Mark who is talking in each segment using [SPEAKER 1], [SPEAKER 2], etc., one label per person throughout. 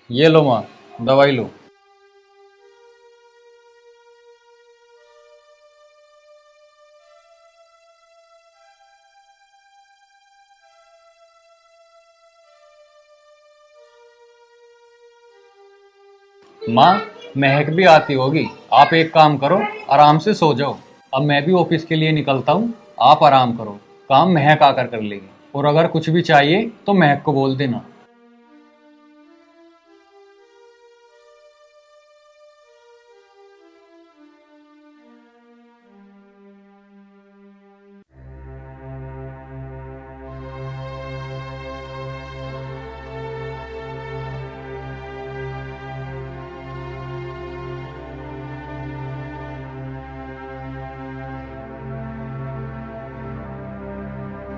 [SPEAKER 1] ये लो माँ, दवाई लो। माँ, महक भी आती होगी। आप एक काम करो, आराम से सो जाओ। अब मैं भी ऑफिस के लिए निकलता हूँ। आप आराम करो, काम महक आकर कर लेगी। और अगर कुछ भी चाहिए तो महक को बोल देना।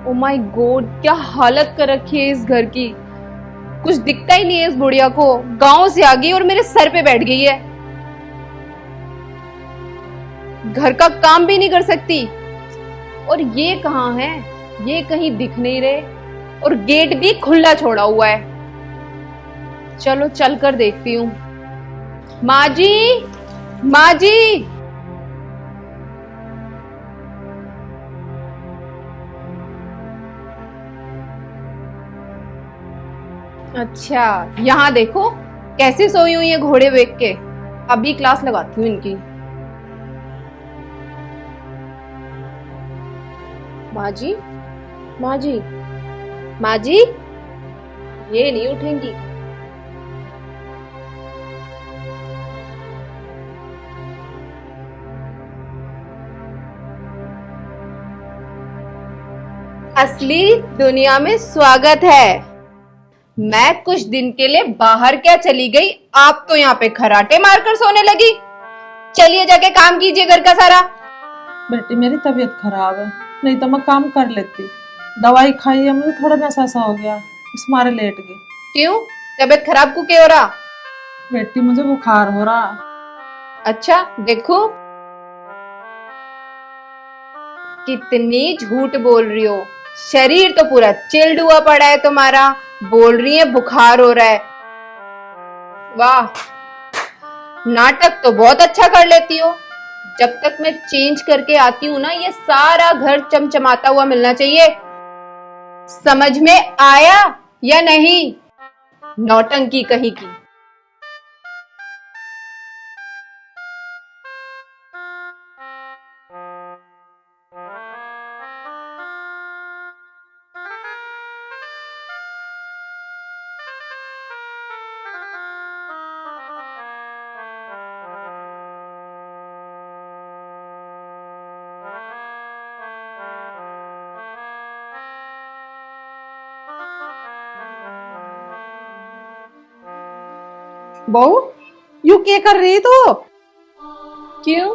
[SPEAKER 2] ओ माय गॉड, क्या हालत कर रखी है इस घर की। कुछ दिखता ही नहीं है इस बुढ़िया को। गांव से आ गई और मेरे सर पे बैठ गई है। घर का काम भी नहीं कर सकती। और ये कहाँ है? ये कहीं दिख नहीं रहे। और गेट भी खुला छोड़ा हुआ है। चलो चल कर देखती हूँ। माँ जी, माँ जी। अच्छा, यहाँ देखो कैसे सोई हुई है घोड़े बेच के। अभी क्लास लगाती हूँ इनकी। माँ जी, माँ जी, माँ जी, ये नहीं उठेंगी। असली दुनिया में स्वागत है। मैं कुछ दिन के लिए बाहर क्या चली गई, आप तो यहाँ पे खराटे मारकर सोने लगी। चलिए जाके काम कीजिए घर का सारा।
[SPEAKER 3] बेटी मेरी तबीयत खराब है, नहीं तो मैं काम कर लेती। दवाई खाई है, मुझे थोड़ा नशा सा हो गया, इस मारे लेट गई।
[SPEAKER 2] क्यों? तबीयत खराब को क्या हो रहा?
[SPEAKER 3] बेटी मुझे बुखार हो रहा।
[SPEAKER 2] अच्छा देखो, कितनी झूठ बोल रही हो। शरीर तो पूरा चिल्ड हुआ पड़ा है तुम्हारा। बोल रही है बुखार हो रहा है। वाह, नाटक तो बहुत अच्छा कर लेती हो। जब तक मैं चेंज करके आती हूँ ना, ये सारा घर चमचमाता हुआ मिलना चाहिए। समझ में आया या नहीं? नौटंकी कहीं की।
[SPEAKER 3] बहू, यू क्या कर रही तो?
[SPEAKER 2] क्यों,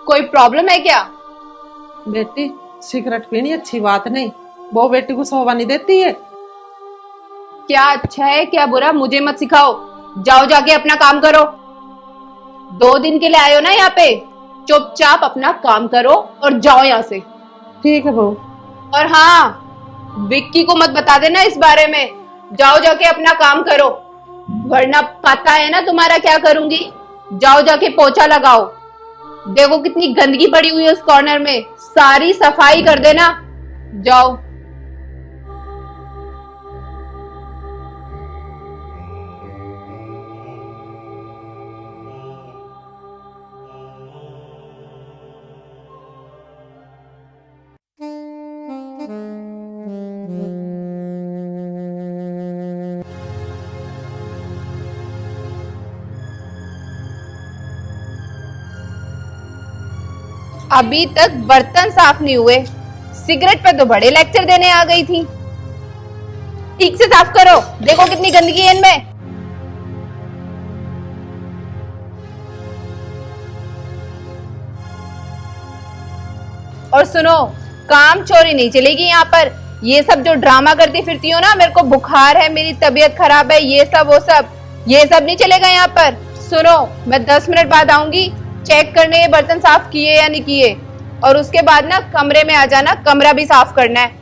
[SPEAKER 2] कोई प्रॉब्लम है क्या?
[SPEAKER 3] बेटी सिगरेट पीनी अच्छी बात नहीं, वो बेटी को शोभा नहीं देती है।
[SPEAKER 2] क्या अच्छा है क्या बुरा मुझे मत सिखाओ। जाओ जाके अपना काम करो। 2 दिन के लिए आए हो ना यहाँ पे, चुपचाप अपना काम करो और जाओ यहाँ से।
[SPEAKER 3] ठीक है बहू।
[SPEAKER 2] और हाँ, विक्की को मत बता देना इस बारे में। जाओ जाके अपना काम करो, वरना पता है ना तुम्हारा क्या करूंगी। जाओ जाके पोछा लगाओ। देखो कितनी गंदगी पड़ी हुई है उस कॉर्नर में, सारी सफाई कर देना। जाओ। अभी तक बर्तन साफ नहीं हुए, सिगरेट पे तो बड़े लेक्चर देने आ गई थी। ठीक से साफ करो, देखो कितनी गंदगी है इनमें। और सुनो, काम चोरी नहीं चलेगी यहाँ पर। ये सब जो ड्रामा करती फिरती हो ना, मेरे को बुखार है, मेरी तबीयत खराब है, ये सब वो सब, ये सब नहीं चलेगा यहाँ पर। सुनो, मैं 10 मिनट बाद आऊंगी चेक करने ये बर्तन साफ किए या नहीं किए। और उसके बाद ना कमरे में आ जाना, कमरा भी साफ करना है।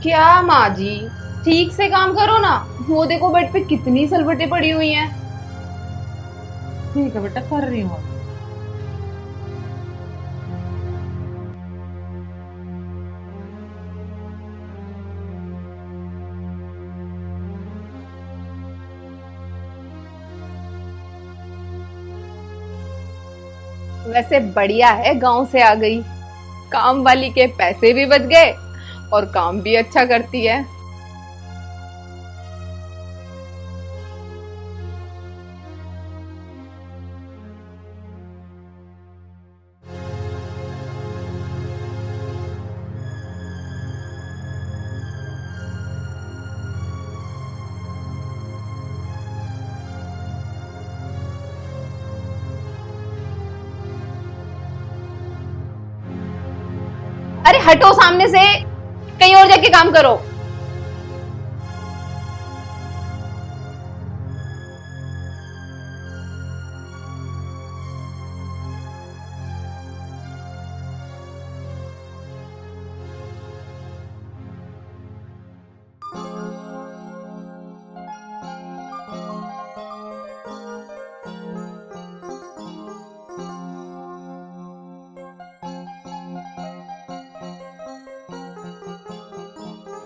[SPEAKER 2] क्या माँ जी, ठीक से काम करो ना। वो देखो बेड पे कितनी सलवटें पड़ी हुई हैं।
[SPEAKER 3] ठीक है बेटा, कर रही हूँ।
[SPEAKER 2] वैसे बढ़िया है गांव से आ गई, काम वाली के पैसे भी बच गए और काम भी अच्छा करती है। अरे हटो सामने से, कहीं और जाके काम करो।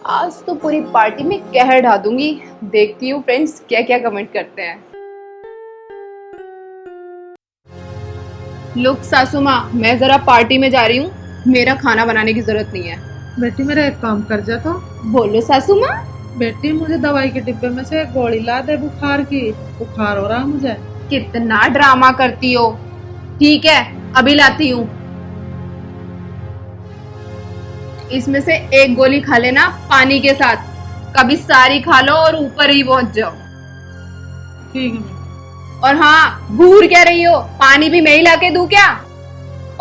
[SPEAKER 2] आज तो पूरी पार्टी में कहर ढा दूंगी। देखती हूँ फ्रेंड्स क्या क्या कमेंट करते हैं। लुक सासू माँ, मैं जरा पार्टी में जा रही हूँ, मेरा खाना बनाने की जरूरत नहीं है।
[SPEAKER 3] बेटी मेरा एक काम कर जा तो।
[SPEAKER 2] बोलो सासू माँ।
[SPEAKER 3] बेटी मुझे दवाई के डिब्बे में से एक गोली ला दे बुखार की। बुखार हो रहा है मुझे।
[SPEAKER 2] कितना ड्रामा करती हो। ठीक है, अभी लाती हूँ। इसमें से एक गोली खा लेना पानी के साथ, कभी सारी खा लो और ऊपर ही पहुंच जाओ।
[SPEAKER 3] ठीक है।
[SPEAKER 2] और हाँ, घूर क्या रही हो, पानी भी मैं ही लाके दूं क्या?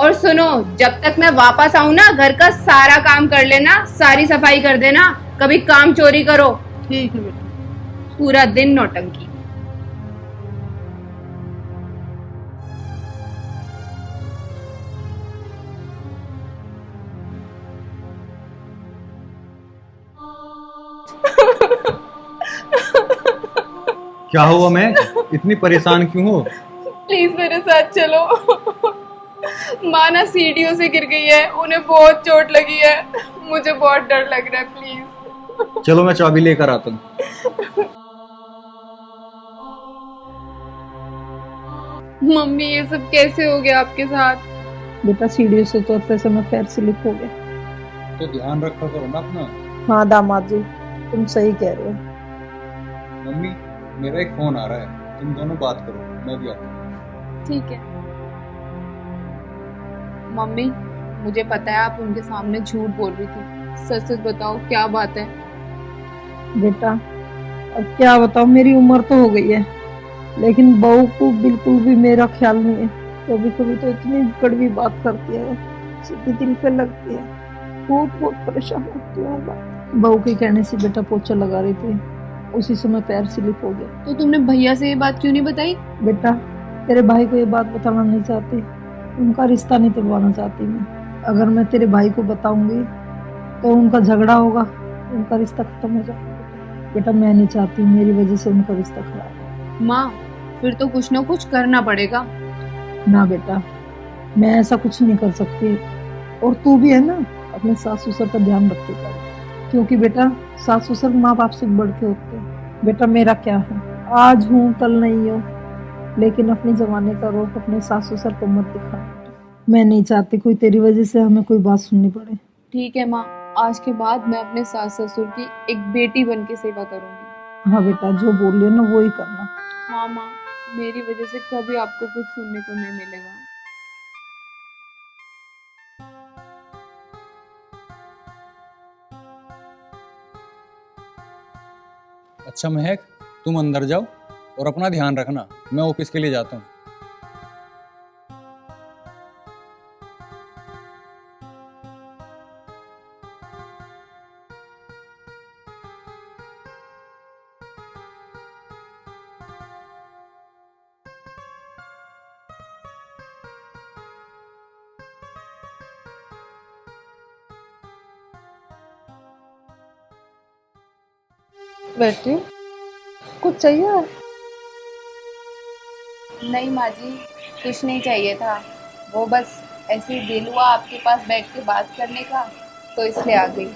[SPEAKER 2] और सुनो, जब तक मैं वापस आऊं ना, घर का सारा काम कर लेना, सारी सफाई कर देना, कभी काम चोरी करो।
[SPEAKER 3] ठीक है बेटा।
[SPEAKER 2] पूरा दिन नौटंकी।
[SPEAKER 1] क्या हुआ मैं, इतनी परेशान क्यों हो?
[SPEAKER 2] प्लीज मेरे साथ चलो। माँ ना सीढ़ियों से गिर गई है, उन्हें बहुत चोट लगी है, मुझे बहुत डर लग रहा है, प्लीज।
[SPEAKER 1] चलो मैं चाबी लेकर आता हूँ।
[SPEAKER 2] मम्मी ये सब कैसे हो गया आपके साथ?
[SPEAKER 3] बेटा सीढ़ियों से उतरते समय पैर स्लिप हो गया।
[SPEAKER 1] तो ध्यान रखा करो ना अपना।
[SPEAKER 3] हाँ दामाद जी, तुम सही कह रहे हो।
[SPEAKER 1] मम्मी, मेरा एक फोन आ रहा है, तुम दोनों बात करो, मैं भी आता हूँ।
[SPEAKER 2] ठीक है। मम्मी, मुझे पता है आप उनके सामने झूठ बोल रही थी, सच सच बताओ क्या बात है?
[SPEAKER 3] बेटा अब क्या बताओ, मेरी उम्र तो हो गई है, लेकिन बहू को बिल्कुल भी मेरा ख्याल नहीं है। कभी कभी तो इतनी कड़वी बात करती है, सीधी दिल पे लगती है। बहुत बहुत परेशान होती हूँ। बहू के कहने से बेटा पोछा लगा रही थी, उसी समय पैर स्लिप हो गया।
[SPEAKER 2] तो तुमने भैया से ये बात क्यों नहीं बताई?
[SPEAKER 3] बेटा तेरे भाई को ये बात बताना नहीं चाहती, उनका रिश्ता नहीं तोड़वाना चाहती मैं। अगर मैं तेरे भाई को बताऊंगी तो उनका झगड़ा होगा, उनका रिश्ता खत्म हो जाएगा। बेटा मैं नहीं चाहती मेरी वजह से उनका रिश्ता खराब हो।
[SPEAKER 2] माँ, फिर तो कुछ ना कुछ करना पड़ेगा।
[SPEAKER 3] ना बेटा, मैं ऐसा कुछ नहीं कर सकती। और तू भी है ना, अपने सास ससुर का ध्यान रखे कर, क्योंकि बेटा सास ससुर माँ बाप से बढ़ के होते हैं। बेटा मेरा क्या है, आज हूँ कल नहीं हो, लेकिन अपने जमाने का रोक अपने सास ससुर को मत दिखा। मैं नहीं चाहती कोई तेरी वजह से हमें कोई बात सुननी पड़े।
[SPEAKER 2] ठीक है माँ, आज के बाद मैं अपने सास ससुर की एक बेटी बन के सेवा करूंगी।
[SPEAKER 3] हाँ बेटा, जो बोल रही है ना वो ही करना।
[SPEAKER 2] हाँ माँ, मेरी वजह से कभी आपको कुछ सुनने को नहीं मिलेगा।
[SPEAKER 1] अच्छा महक, तुम अंदर जाओ और अपना ध्यान रखना, मैं ऑफिस के लिए जाता हूँ।
[SPEAKER 3] बेटी कुछ चाहिए?
[SPEAKER 2] नहीं माँ जी, कुछ नहीं चाहिए था। वो बस ऐसे ही दिल हुआ आपके पास बैठ के बात करने का, तो इसलिए आ गई।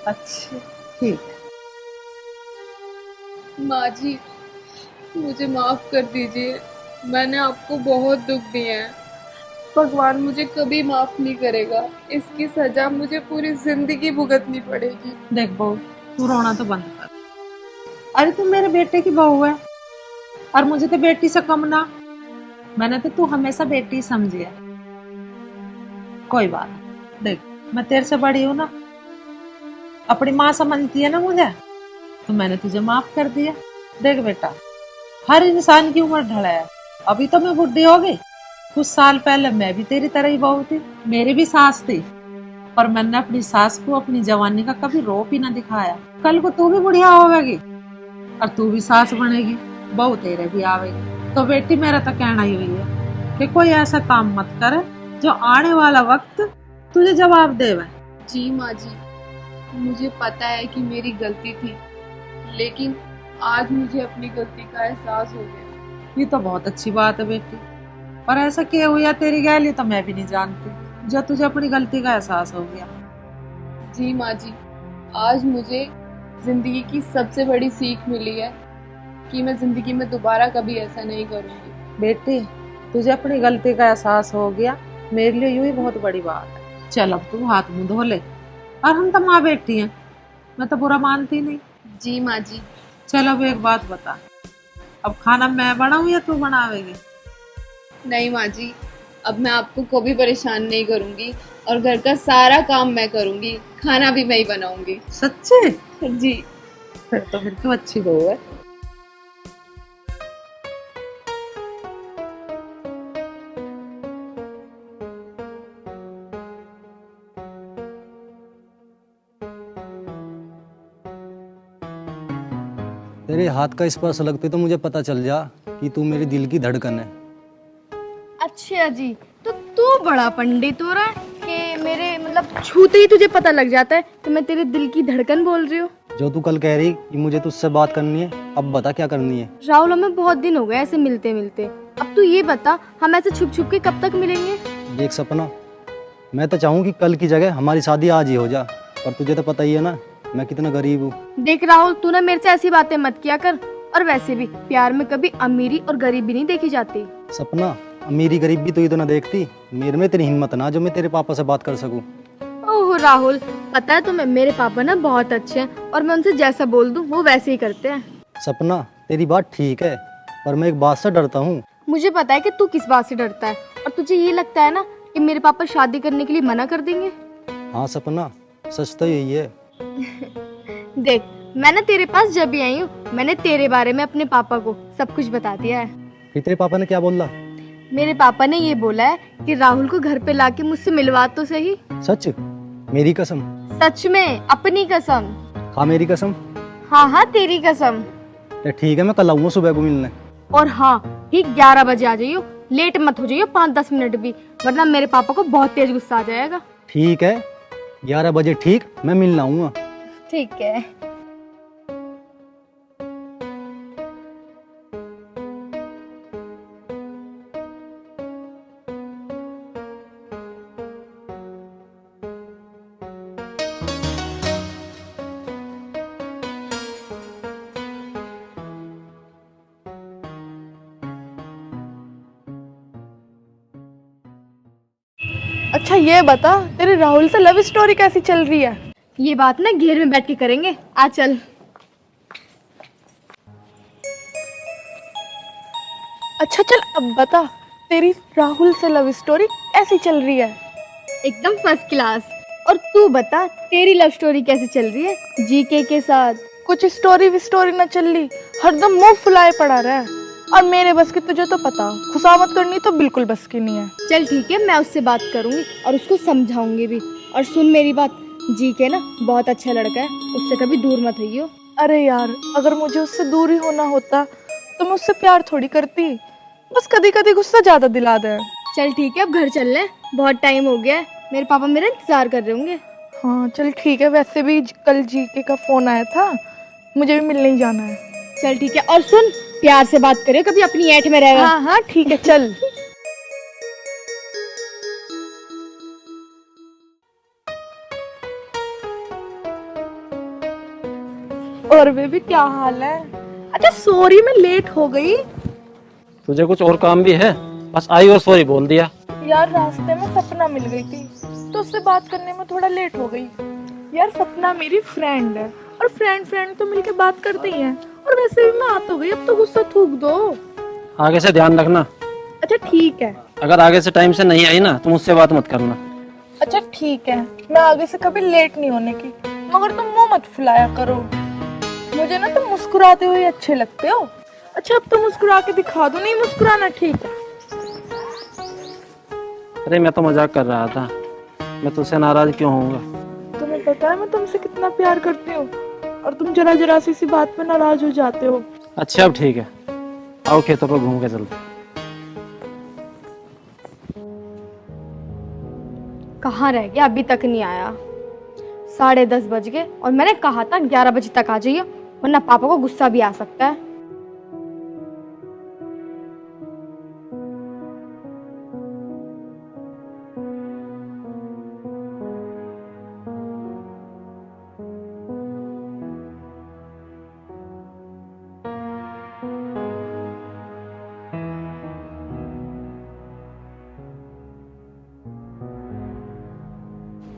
[SPEAKER 3] अच्छा ठीक।
[SPEAKER 2] माँ जी, मुझे माफ कर दीजिए। मैंने आपको बहुत दुख दिया है। भगवान मुझे कभी माफ नहीं करेगा। इसकी सजा मुझे पूरी जिंदगी भुगतनी पड़ेगी।
[SPEAKER 3] देख बहू, तू रोना तो बंद कर। अरे तू मेरे बेटे की बहू है और मुझे तो बेटी से कम ना। मैंने तो तू हमेशा बेटी समझी है। कोई बात नहीं। देख मैं तेरे से बड़ी हूँ ना, अपनी माँ समझती है ना मुझे, तो मैंने तुझे माफ कर दिया। देख बेटा, हर इंसान की उम्र ढला है। अभी तो मैं बुढ़ी हो गई, कुछ साल पहले मैं भी तेरी तरह ही बहू थी, मेरी भी सास थी, पर मैंने अपनी सास को अपनी जवानी का कभी रोप ही ना दिखाया। कल को तू भी बुढ़िया होगी और तू भी सास बनेगी, बहू तेरे भी आवेगी। तो बेटी मेरा तो कहना ही हुई है कि कोई ऐसा काम मत करे जो आने वाला वक्त तुझे जवाब देवे।
[SPEAKER 2] जी माँ जी, मुझे पता है कि मेरी गलती थी, लेकिन आज मुझे अपनी गलती का एहसास हो गया।
[SPEAKER 3] ये तो बहुत अच्छी बात है बेटी, पर ऐसा क्या हुआ तेरी गैली तो मैं भी नहीं जानती जो तुझे अपनी गलती का एहसास हो गया।
[SPEAKER 2] जी माँ जी, आज मुझे जिंदगी की सबसे बड़ी सीख मिली है कि मैं जिंदगी में दोबारा कभी ऐसा नहीं करूँगी।
[SPEAKER 3] बेटी तुझे अपनी गलती का एहसास हो गया, मेरे लिए यूं ही बहुत बड़ी बात है। चल अब तू हाथ मुंह धो ले, और हम तो माँ बेटी हैं, मैं तो बुरा मानती नहीं।
[SPEAKER 2] जी माँ जी।
[SPEAKER 3] चल अब एक बात बता, अब खाना मैं बनाऊं या तू बनावेगी?
[SPEAKER 2] नहीं माँ जी, अब मैं आपको कभी परेशान नहीं करूँगी और घर का सारा काम मैं करूँगी, खाना भी मैं ही बनाऊंगी।
[SPEAKER 3] सच्चे?
[SPEAKER 2] जी।
[SPEAKER 3] फिर तो फिर तो अच्छी बहू है।
[SPEAKER 4] तेरे हाथ का स्पर्श लगते तो मुझे पता चल जा कि तू मेरे दिल की धड़कन है।
[SPEAKER 5] अच्छा जी, तो तू बड़ा पंडित हो रहा है कि मेरे मतलब छूते ही तुझे पता लग जाता है कि मैं तेरे दिल की धड़कन बोल रही हूँ।
[SPEAKER 4] जो तू कल कह रही कि मुझे तुझसे बात करनी है, अब बता क्या करनी है।
[SPEAKER 5] राहुल, हमें बहुत दिन हो गए ऐसे मिलते मिलते। अब तू ये बता, हम ऐसे छुप छुप के कब तक मिलेंगे?
[SPEAKER 4] देख सपना, मैं तो चाहूँ कि कल की जगह हमारी शादी आज ही हो जा, पर तुझे तो पता ही है ना मैं कितना गरीब हूँ।
[SPEAKER 5] देख राहुल, तू ना मेरे से ऐसी बातें मत किया कर। और वैसे भी प्यार में कभी अमीरी और गरीबी नहीं देखी जाती।
[SPEAKER 4] सपना, अमीरी गरीबी तो ये तो ना देखती, मेरे में तेरी हिम्मत ना जो मैं तेरे पापा से बात कर सकूँ।
[SPEAKER 5] ओह राहुल, पता है तुम्हें मेरे पापा ना बहुत अच्छे हैं और मैं उनसे जैसा बोल दूं वो वैसे ही करते हैं।
[SPEAKER 4] सपना, तेरी बात ठीक है, पर मैं एक बात से डरता हूँ।
[SPEAKER 5] मुझे पता है कि तू किस बात से डरता है, और तुझे ये लगता है ना कि मेरे पापा शादी करने के लिए मना कर देंगे।
[SPEAKER 4] हाँ सपना, सच तो यही है।
[SPEAKER 5] देख, मैं ना तेरे पास जब भी आई हूँ, मैंने तेरे बारे में अपने पापा को सब कुछ बता दिया है।
[SPEAKER 4] फिर तेरे पापा ने क्या बोला?
[SPEAKER 5] मेरे पापा ने ये बोला है कि राहुल को घर पे लाके मुझसे मिलवा तो सही।
[SPEAKER 4] सच? मेरी कसम?
[SPEAKER 5] सच में, अपनी कसम।
[SPEAKER 4] हाँ मेरी कसम।
[SPEAKER 5] हाँ हाँ तेरी कसम।
[SPEAKER 4] तो ठीक है, मैं कल आऊंगा सुबह को मिलने।
[SPEAKER 5] और हाँ, ठीक 11 बजे आ जाइयो, लेट मत हो जाइयो 5-10 मिनट भी, वरना मेरे पापा को बहुत तेज गुस्सा आ जाएगा।
[SPEAKER 4] ठीक है, 11 बजे ठीक, मैं मिलने आऊंगा।
[SPEAKER 5] ठीक है।
[SPEAKER 6] अच्छा ये बता, तेरे राहुल से लव स्टोरी कैसी चल रही है?
[SPEAKER 5] ये बात ना घेर में बैठ के करेंगे, आ चल।
[SPEAKER 6] अच्छा चल अब बता, तेरी राहुल से लव स्टोरी कैसी चल रही है?
[SPEAKER 5] एकदम फर्स्ट क्लास। और तू बता, तेरी लव स्टोरी कैसी चल रही है जीके के साथ?
[SPEAKER 6] कुछ स्टोरी विस्टोरी न चल रही, हरदम मुंह फुलाए पड़ा रहा है। और मेरे बस की तुझे तो पता, खुशामत करनी तो बिल्कुल बस की नहीं है।
[SPEAKER 5] चल ठीक है, मैं उससे बात करूंगी और उसको समझाऊंगी भी। और सुन मेरी बात, जीके ना बहुत अच्छा लड़का है, उससे कभी दूर मत होइयो।
[SPEAKER 6] अरे यार, अगर मुझे उससे दूर ही होना होता तो मैं उससे प्यार थोड़ी करती, बस कभी कभी गुस्सा ज्यादा दिला दे।
[SPEAKER 5] चल ठीक है, अब घर चल ले, बहुत टाइम हो गया है, मेरे पापा मेरा इंतजार कर रहे होंगे।
[SPEAKER 6] हाँ चल ठीक है। वैसे भी कल जीके का फोन आया था मुझे भी मिलने ही जाना है।
[SPEAKER 5] चल ठीक है, और सुन, प्यार से बात करियो, कभी अपनी ऐठ में रहेगा।
[SPEAKER 6] हाँ हाँ ठीक है, चल। और बेबी क्या हाल है? अच्छा सॉरी मैं लेट हो गई।
[SPEAKER 7] तुझे कुछ और काम भी है? बस आई और सॉरी बोल दिया।
[SPEAKER 6] यार रास्ते में सपना मिल गई थी तो उससे बात करने में थोड़ा लेट हो गई। यार सपना मेरी फ्रेंड है और फ्रेंड तो मिलके बात करते ही हैं। और वैसे भी मैं आ तो गई, अब तो गुस्सा थूक दो।
[SPEAKER 7] आगे से ध्यान रखना।
[SPEAKER 6] अच्छा ठीक है।
[SPEAKER 7] अगर आगे से टाइम से नहीं आई ना तो मुझसे बात मत करना।
[SPEAKER 6] अच्छा ठीक है, मैं आगे से कभी लेट नहीं होने की, मगर तुम मुंह मत फुलाया करो। मुझे ना तुम मुस्कुराते हुए अच्छे लगते हो। अच्छा अब तो मुस्कुरा के दिखा दो। नहीं मुस्कुराना, ठीक है।
[SPEAKER 7] अरे मैं तो मजाक कर रहा था, मैं तुझसे नाराज क्यों होऊंगा?
[SPEAKER 6] तुम्हें पता है मैं तुमसे कितना प्यार करती हूँ और तुम जरा जरा सी बात पे नाराज हो जाते हो।
[SPEAKER 7] अच्छा अब ठीक है, आओ खेतों पर घूम के चलते।
[SPEAKER 5] कहाँ रह गया, अभी तक नहीं आया। 10:30 बज गए और मैंने कहा था 11 बजे तक आ जाइए, वरना पापा को गुस्सा भी आ सकता है।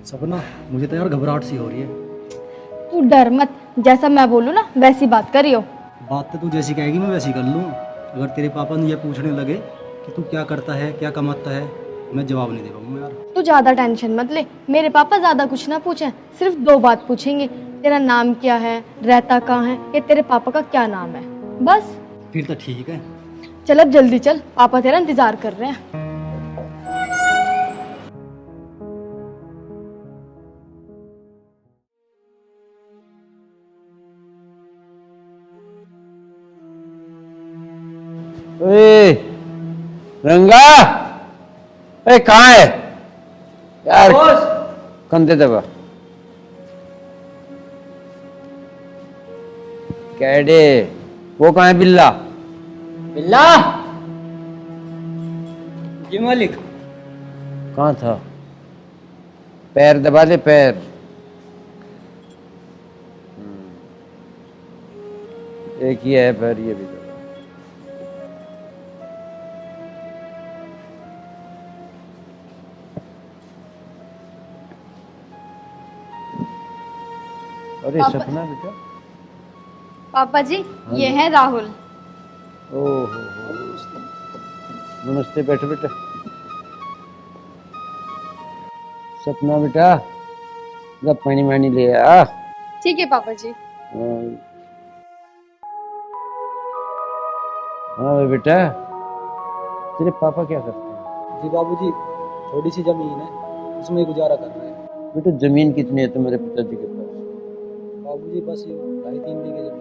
[SPEAKER 4] सपना, मुझे तो यार घबराहट सी हो रही है।
[SPEAKER 5] तू डर मत, जैसा मैं बोलूँ ना वैसी बात करियो।
[SPEAKER 4] बात तो तू जैसी कहेगी मैं वैसी कर लूँ। अगर तेरे पापा ने ये पूछने लगे कि तू क्या करता है, क्या कमाता है, मैं जवाब नहीं दे पाऊंगा यार।
[SPEAKER 5] तू ज्यादा टेंशन मत ले, मेरे पापा ज्यादा कुछ ना पूछें, सिर्फ 2 बात पूछेंगे, तेरा नाम क्या है, रहता कहाँ है, या तेरे पापा का क्या नाम है, बस।
[SPEAKER 4] फिर तो ठीक है।
[SPEAKER 5] चल अब जल्दी चल, पापा तेरा इंतजार कर रहे हैं।
[SPEAKER 8] ए, रंगा, ए कहाँ है यार? कंधे दबा। कैडे, वो कहाँ है बिल्ला?
[SPEAKER 9] बिल्ला जी मालिक।
[SPEAKER 8] कहाँ था? पैर दबा दे, पैर। एक ही है पैर, ये भी दबा। अरे
[SPEAKER 5] पापा-
[SPEAKER 8] सपना बेटा।
[SPEAKER 5] पापा जी, ये है राहुल।
[SPEAKER 8] ओहो, नमस्ते, बैठो बेटा। सपना बेटा, जा पानी वानी ले आ।
[SPEAKER 5] ठीक है पापा जी।
[SPEAKER 8] हाँ भाई बेटा, तेरे पापा क्या करते हैं?
[SPEAKER 4] जी बाबूजी, थोड़ी सी जमीन है, उसमें गुजारा कर रहे हैं।
[SPEAKER 8] बेटा जमीन कितनी है तुम्हारे पिताजी के पास?
[SPEAKER 4] बाबूजी बस 2.5-3 बीघे जमीन।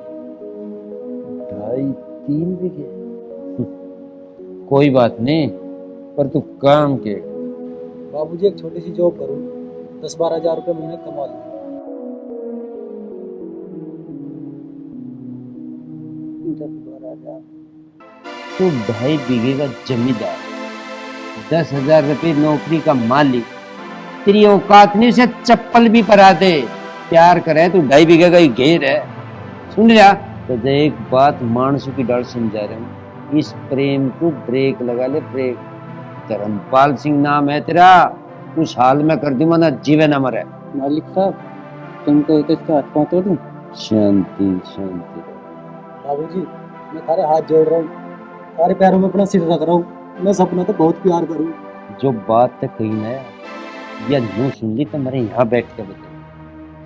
[SPEAKER 8] 2.5-3 बीघे? कोई बात नहीं, पर तू काम के।
[SPEAKER 4] बाबूजी एक छोटी सी जॉब करूँ, 10-12 हज़ार रुपये महीने कमा लूँ।
[SPEAKER 8] 10-12 हज़ार? तू 2.5 बीघे का जमींदार, 10,000 रुपये नौकरी का मालिक, तेरी औकात नहीं से चप्पल भी परा दे। प्यार करे तू 2.5 बीघे का ही घेर है। सुन लिया तो एक बात मानसू की डाल समझा रहे हूँ, इस प्रेम को ब्रेक लगा ले, ब्रेक। धर्मपाल सिंह नाम है तेरा, उस हाल में कर दूंगा ना, जीवे ना मरे।
[SPEAKER 9] मालिक साहब, तुमको तो इसका हाथ पाँव तोड़ दूं।
[SPEAKER 8] शांति शांति।
[SPEAKER 4] बाबूजी, मैं थारे हाथ जोड़ रहा हूँ, थारे पैरों में अपना सिर रख रहा हूँ। मैं सपना तो बहुत प्यार करूँ।
[SPEAKER 8] जो बात तक कही ना या यूं सुन ली तो मेरे यहाँ बैठ के बता,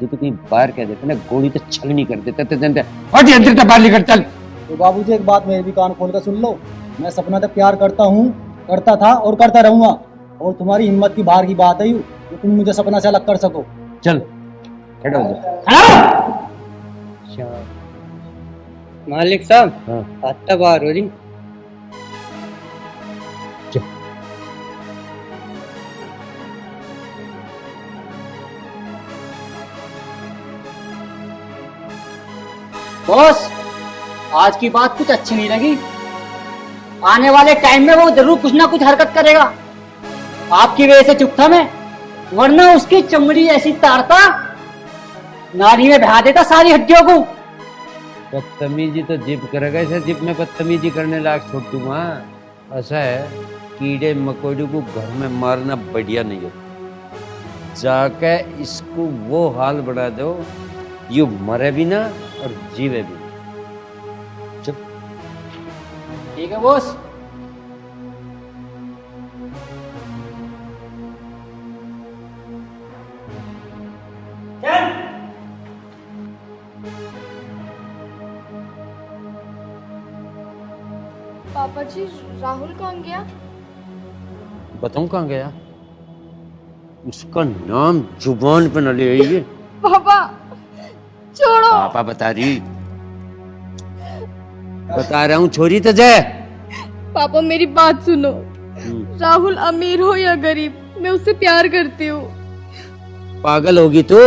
[SPEAKER 8] जो तो कहीं बाहर कह देते ना, गोली तो छलनी कर देते। हट अंदर से बाहर निकल, चल।
[SPEAKER 4] तो बाबूजी एक बात मेरी भी कान खोल कर सुन लो, मैं सपना तो प्यार करता हूँ, करता था और करता रहूंगा। और तुम्हारी हिम्मत की बाहर की बात है यू कि तुम मुझे सपना से अलग कर सको।
[SPEAKER 8] चल खड़ा हो जा।
[SPEAKER 9] मालिक साहब,
[SPEAKER 8] हाँ।
[SPEAKER 9] हाथ बाहर हो रही। बॉस, आज की बात कुछ अच्छी नहीं लगी। आने वाले टाइम में वो जरूर कुछ ना कुछ हरकत करेगा। आपकी वजह से चुप था मैं, वरना उसकी चमड़ी ऐसी तारता, नाली में बहा देता सारी हड्डियों को।
[SPEAKER 8] बदतमीजी तो जिप करेगा, इसे जिप में बदतमीजी करने लायक छोड़ दूंगा। ऐसा है, कीड़े मकोड़े को घर में मारना बढ़िया नहीं हो। जाके इसको वो हाल बना दो, यू मरे भी ना और जीवे भी ना। चुप।
[SPEAKER 9] ठीक है बॉस।
[SPEAKER 5] पापा जी, राहुल कहाँ गया?
[SPEAKER 8] बताऊं कहाँ गया? उसका नाम जुबान पे न ले आइए।
[SPEAKER 5] पापा छोड़ो।
[SPEAKER 8] पापा बता रही, बता रहा हूँ, छोरी तो जय।
[SPEAKER 5] पापा मेरी बात सुनो। राहुल अमीर हो या गरीब, मैं उससे प्यार करती हूँ।
[SPEAKER 8] पागल होगी तू।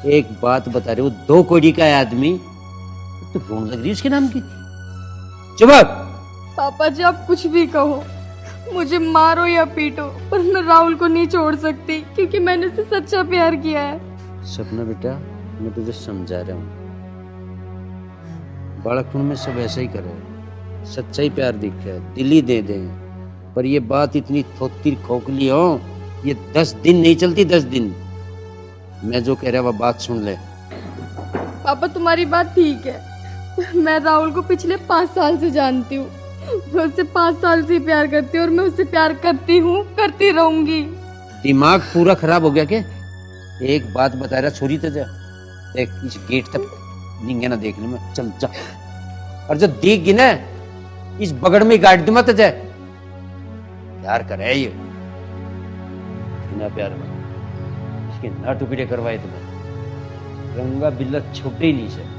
[SPEAKER 8] एक बात बता रही हूँ, 2 कौड़ी का आदमी तो रोन लग रही उसके नाम की। चुप।
[SPEAKER 5] पापा जी आप कुछ भी कहो, मुझे मारो या पीटो, पर मैं राहुल को नहीं छोड़ सकती, क्योंकि मैंने उससे सच्चा प्यार किया है।
[SPEAKER 8] सपना बेटा, मैं तुझे समझा रहा हूँ, बालकपन में सब ऐसा ही करे, सच्चा ही प्यार दिखे, दिल ही दे दे। पर ये बात इतनी थोती खोखली हो, ये 10 दिन नहीं चलती, 10 दिन। मैं जो कह रहा वह बात सुन ले।
[SPEAKER 5] पापा तुम्हारी बात ठीक है, मैं राहुल को पिछले 5 साल से जानती हूँ। मैं उससे 5 साल से प्यार करती हूँ और मैं उससे प्यार करती हूँ, करती रहूंगी।
[SPEAKER 8] दिमाग पूरा खराब हो गया क्या? एक बात बता रहा, छोरी तो जा, देख इस गेट तक निंगे ना देखने में, चल जा। और जब देख गी ना, इस बगड़ में गाड़ दूंगा तो जाए। प्यार करे ये बिना प्यार में, इसके ना टुकड़े करवाए तुम्हें, रंगा बिल्ला छुपे ही नहीं से।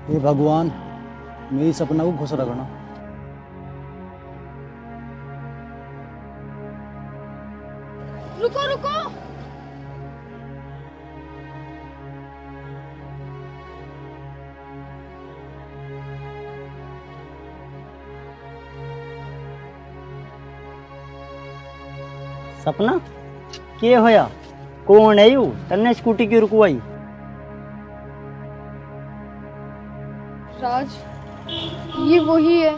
[SPEAKER 4] हे भगवान, मेरी सपना को खुश रखना।
[SPEAKER 5] रुको रुको।
[SPEAKER 9] सपना के होया? कौन है यू तन्ने स्कूटी की रुकवाई?
[SPEAKER 5] राज, ये वही है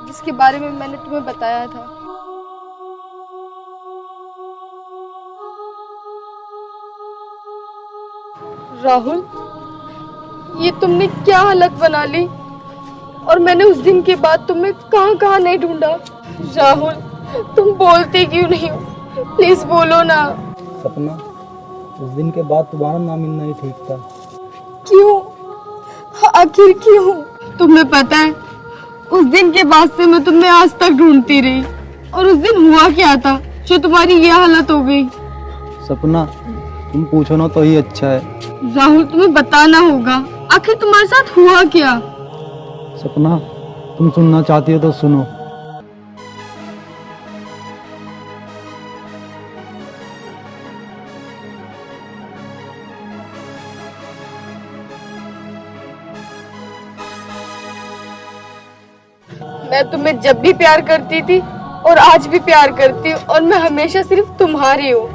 [SPEAKER 5] जिसके बारे में मैंने तुम्हें बताया था। राहुल, ये तुमने क्या हालत बना ली, और मैंने उस दिन के बाद तुम्हें कहाँ कहाँ नहीं ढूंढा। राहुल, तुम बोलते क्यों नहीं हो? प्लीज बोलो ना।
[SPEAKER 4] सपना, उस दिन के बाद तुम्हारा ना मिलना ही ठीक था।
[SPEAKER 5] क्यों? आखिर क्यों? तुम्हें पता है, उस दिन के बाद से मैं तुम्हें आज तक ढूंढती रही, और उस दिन हुआ क्या था जो तुम्हारी ये हालत हो गई?
[SPEAKER 4] सपना, तुम पूछो ना तो ही अच्छा है।
[SPEAKER 5] राहुल, तुम्हें बताना होगा, आखिर तुम्हारे साथ हुआ क्या?
[SPEAKER 4] सपना, तुम सुनना चाहती हो तो सुनो।
[SPEAKER 5] मैं तुम्हें जब भी प्यार करती थी और आज भी प्यार करती हूँ, और मैं हमेशा सिर्फ तुम्हारी हूँ।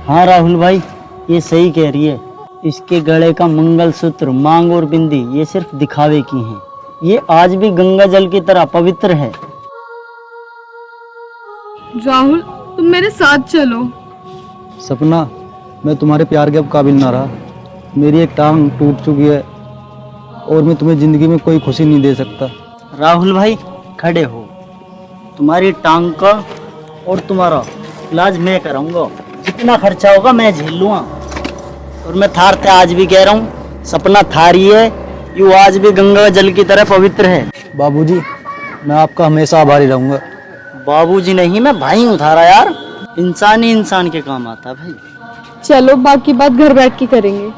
[SPEAKER 9] हाँ राहुल भाई, ये सही कह रही है। इसके गले का मंगलसूत्र, मांग और बिंदी ये सिर्फ दिखावे की हैं। ये आज भी गंगा जल की तरह पवित्र है।
[SPEAKER 5] राहुल, तुम मेरे साथ चलो।
[SPEAKER 4] सपना, मैं तुम्हारे प्यार के अब काबिल ना रहा। मेरी एक टांग टूट चुकी है और मैं तुम्हें जिंदगी में कोई खुशी नहीं दे सकता।
[SPEAKER 9] राहुल भाई खड़े हो, तुम्हारी टांग का और तुम्हारा इलाज मैं कराऊंगा। जितना खर्चा होगा मैं झेल लूंगा। और मैं थारते आज भी कह रहा हूँ, सपना थारी है, यू आज भी गंगा जल की तरह पवित्र है।
[SPEAKER 4] बाबूजी, मैं आपका हमेशा आभारी रहूंगा।
[SPEAKER 9] बाबूजी नहीं, मैं भाई हूँ थारा यार। इंसान ही इंसान के काम आता है भाई।
[SPEAKER 5] चलो, बाकी बात घर बैठ के करेंगे।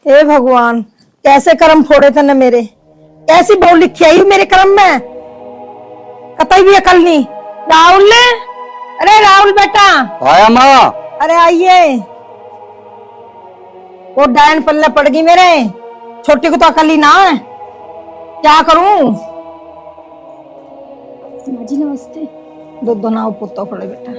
[SPEAKER 3] हे भगवान, कैसे कर्म फोड़े थे न मेरे। कैसी बोल लिखी आई मेरे कर्म में, कतई भी अकल नहीं। राहुल, अरे राहुल बेटा।
[SPEAKER 8] आया माँ।
[SPEAKER 3] अरे आइए। वो डायन पल्ले पड़ गई मेरे। छोटी को तो अकल ही ना है, क्या करूं।
[SPEAKER 5] जी नमस्ते।
[SPEAKER 3] दो नाव पुत्ता पड़े बेटा।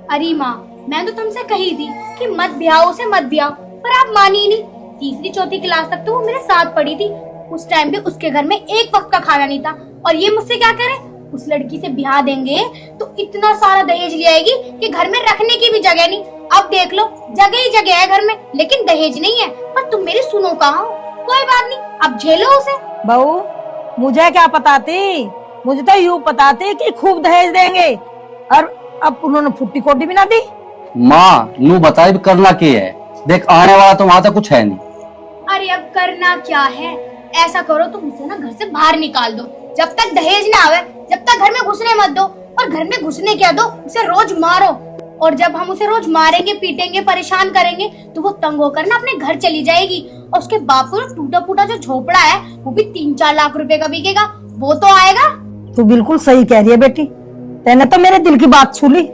[SPEAKER 10] अरे माँ, मैं तो तुमसे कही थी कि मत ब्याहो उसे, मत ब्याहो, पर आप मानी नहीं। तीसरी चौथी क्लास तक तो वो मेरे साथ पढ़ी थी। उस टाइम पे उसके घर में एक वक्त का खाना नहीं था, और ये मुझसे क्या करे, उस लड़की से ब्याह देंगे तो इतना सारा दहेज ले आएगी कि घर में रखने की भी जगह नहीं। अब देख लो, जगह ही जगह है घर में, लेकिन दहेज नहीं है। पर तुम मेरी सुनो कहाँ हो? कोई बात नहीं, अब झेलो उसे।
[SPEAKER 3] बहू, मुझे क्या पता थी, मुझे तो यूँ पता थी कि खूब दहेज देंगे, और अब उन्होंने फुट्टी कोटी भी ना दी।
[SPEAKER 8] माँ नू बताए करना क्या है, देख आने वाला तो वहां तक कुछ है नहीं।
[SPEAKER 10] अरे अब करना क्या है, ऐसा करो तुम उसे ना घर से बाहर निकाल दो। जब तक दहेज ना आवे, जब तक घर में घुसने मत दो। और घर में घुसने क्या दो, उसे रोज मारो। और जब हम उसे रोज मारेंगे, पीटेंगे, परेशान करेंगे, तो वो तंग होकर ना अपने घर चली जाएगी। और उसके बाप को टूटा फूटा जो झोपड़ा है वो भी 3-4 लाख रुपए का बिकेगा, वो तो आएगा।
[SPEAKER 3] तू बिल्कुल सही कह रही है बेटी, तेने तो मेरे दिल की बात छू ली।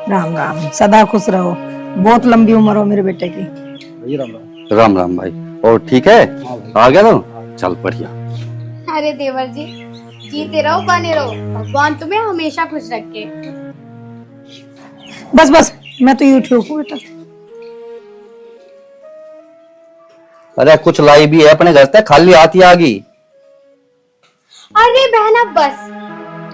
[SPEAKER 3] राम राम, सदा खुश रहो, बहुत लंबी उम्र हो मेरे बेटे की।
[SPEAKER 8] राम राम भाई। और ठीक है, आ गया तो चल बढ़िया।
[SPEAKER 10] अरे देवर जी, जीते रहो, बने रहो, भगवान तुम्हें हमेशा खुश रखे।
[SPEAKER 3] बस बस, मैं तो यूट्यूब हूँ बेटा।
[SPEAKER 8] अरे कुछ लाई भी है अपने घर से, खाली हाथ ही आ गई।
[SPEAKER 10] अरे बहना बस,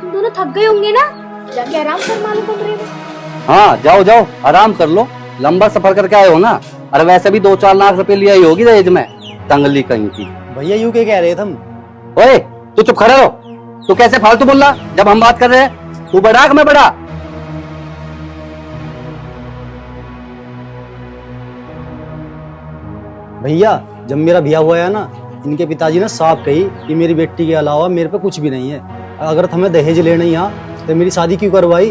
[SPEAKER 10] तुम दोनों थक गए होंगे ना, जाके आराम कर मालूम कमरे में।
[SPEAKER 8] हाँ जाओ जाओ, आराम कर लो, लंबा सफर करके आए हो ना। अरे वैसे भी 2-4 लाख रुपए लिया ही होगी दहेज में, तंगली कहीं की।
[SPEAKER 4] भैया यूं क्या कह रहे थे हम?
[SPEAKER 8] ओए तू चुप खड़े रहो, तू कैसे फालतू बोल रहा जब हम बात कर रहे हैं? तू बड़ा कि मैं बड़ा?
[SPEAKER 4] भैया, जब मेरा ब्याह हुआ है ना, इनके पिताजी ने साफ कही कि मेरी बेटी के अलावा मेरे पे कुछ भी नहीं है। अगर तुम्हें दहेज लेना ही यहाँ तो मेरी शादी क्यों करवाई?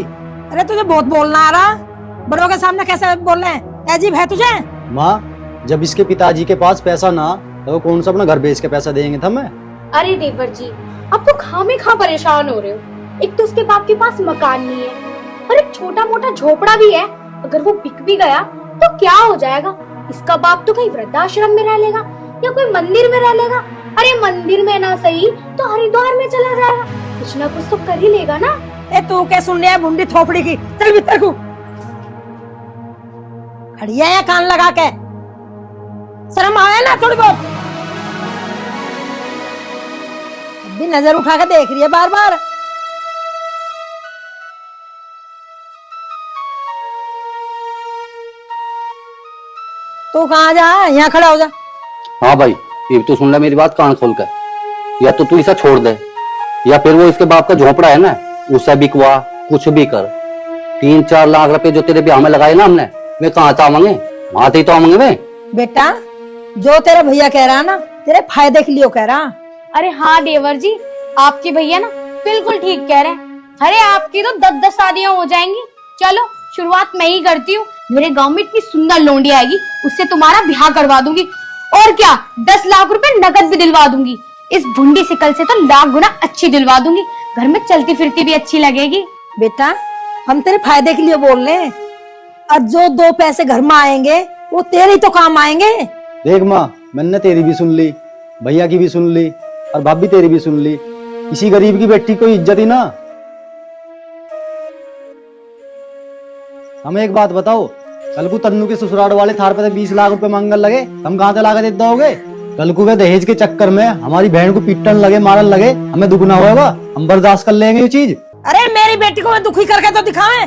[SPEAKER 3] अरे तुझे बहुत बोलना आ रहा, बड़ों के सामने कैसे बोल रहे हैं? अजीब है तुझे।
[SPEAKER 4] माँ, जब इसके पिताजी के पास पैसा ना तो वो कौन सा अपना घर बेच के पैसा देंगे तुम्हें?
[SPEAKER 10] अरे देवर जी, अब तो खामे खा परेशान हो रहे हो। एक तो उसके बाप के पास मकान नहीं है और एक छोटा मोटा झोपड़ा भी है। अगर वो बिक भी गया तो क्या हो जाएगा? इसका बाप तो कहीं वृद्धाश्रम में रह लेगा या कोई मंदिर में रह लेगा। अरे मंदिर में ना सही तो हरिद्वार में चला जाएगा, कुछ ना कुछ तो कर ही लेगा ना।
[SPEAKER 3] ए तू क्या सुन रहा है भुंडी थोपड़ी की? चल भीतर को। खड़ी है या कान लगा के? शर्म आया ना थोड़ी बहुत? भी नजर उठा के देख रही है बार बार। तू कहाँ जा? यहाँ खड़ा हो जा।
[SPEAKER 7] हाँ भाई, ये तो सुन ले मेरी बात कान खोल कर। या तो तू इसे छोड़ दे या फिर वो इसके बाप का झोपड़ा है ना उसे बिकवा, कुछ भी कर। 3-4 लाख रुपए जो तेरे ब्याह में लगाए ना हमने, वे कहाँ था मांगे? वहां थे तो मांगे वे।
[SPEAKER 3] बेटा, जो तेरा भैया कह रहा ना तेरे फायदे के लिए कह रहा।
[SPEAKER 10] अरे हाँ देवर जी, आपके भैया ना बिल्कुल ठीक कह रहे हैं। अरे आपकी तो 10-10 शादियां हो जाएंगी। चलो शुरुआत मैं ही करती हूँ। मेरे गांव में इतनी सुंदर लोंडी आएगी, उससे तुम्हारा ब्याह करवा दूंगी। और क्या, 10 लाख रुपए नकद भी दिलवा दूंगी। इस भुंडी सिकल से तो लाख गुना अच्छी दिलवा दूंगी। घर में चलती फिरती भी अच्छी लगेगी।
[SPEAKER 3] बेटा, हम तेरे फायदे के लिए बोल रहे हैं। और जो 2 पैसे घर में आएंगे वो तेरे ही तो काम आएंगे।
[SPEAKER 4] देख माँ, मैंने तेरी भी सुन ली, भैया की भी सुन ली और भाभी तेरी भी सुन ली। इसी गरीब की बेटी को इज्जत ही ना। हमें एक बात बताओ, कल को तन्नू के ससुराल वाले थार पे 20 लाख रुपए मांगने लगे, हम कहाँ से लाके देते होगे? कल को वे दहेज के चक्कर में हमारी बहन को पीटन लगे, मारन लगे, हमें दुगना होगा? हम बर्दाश्त कर लेंगे ये चीज?
[SPEAKER 3] अरे मेरी बेटी को मैं दुखी करके तो दिखावे।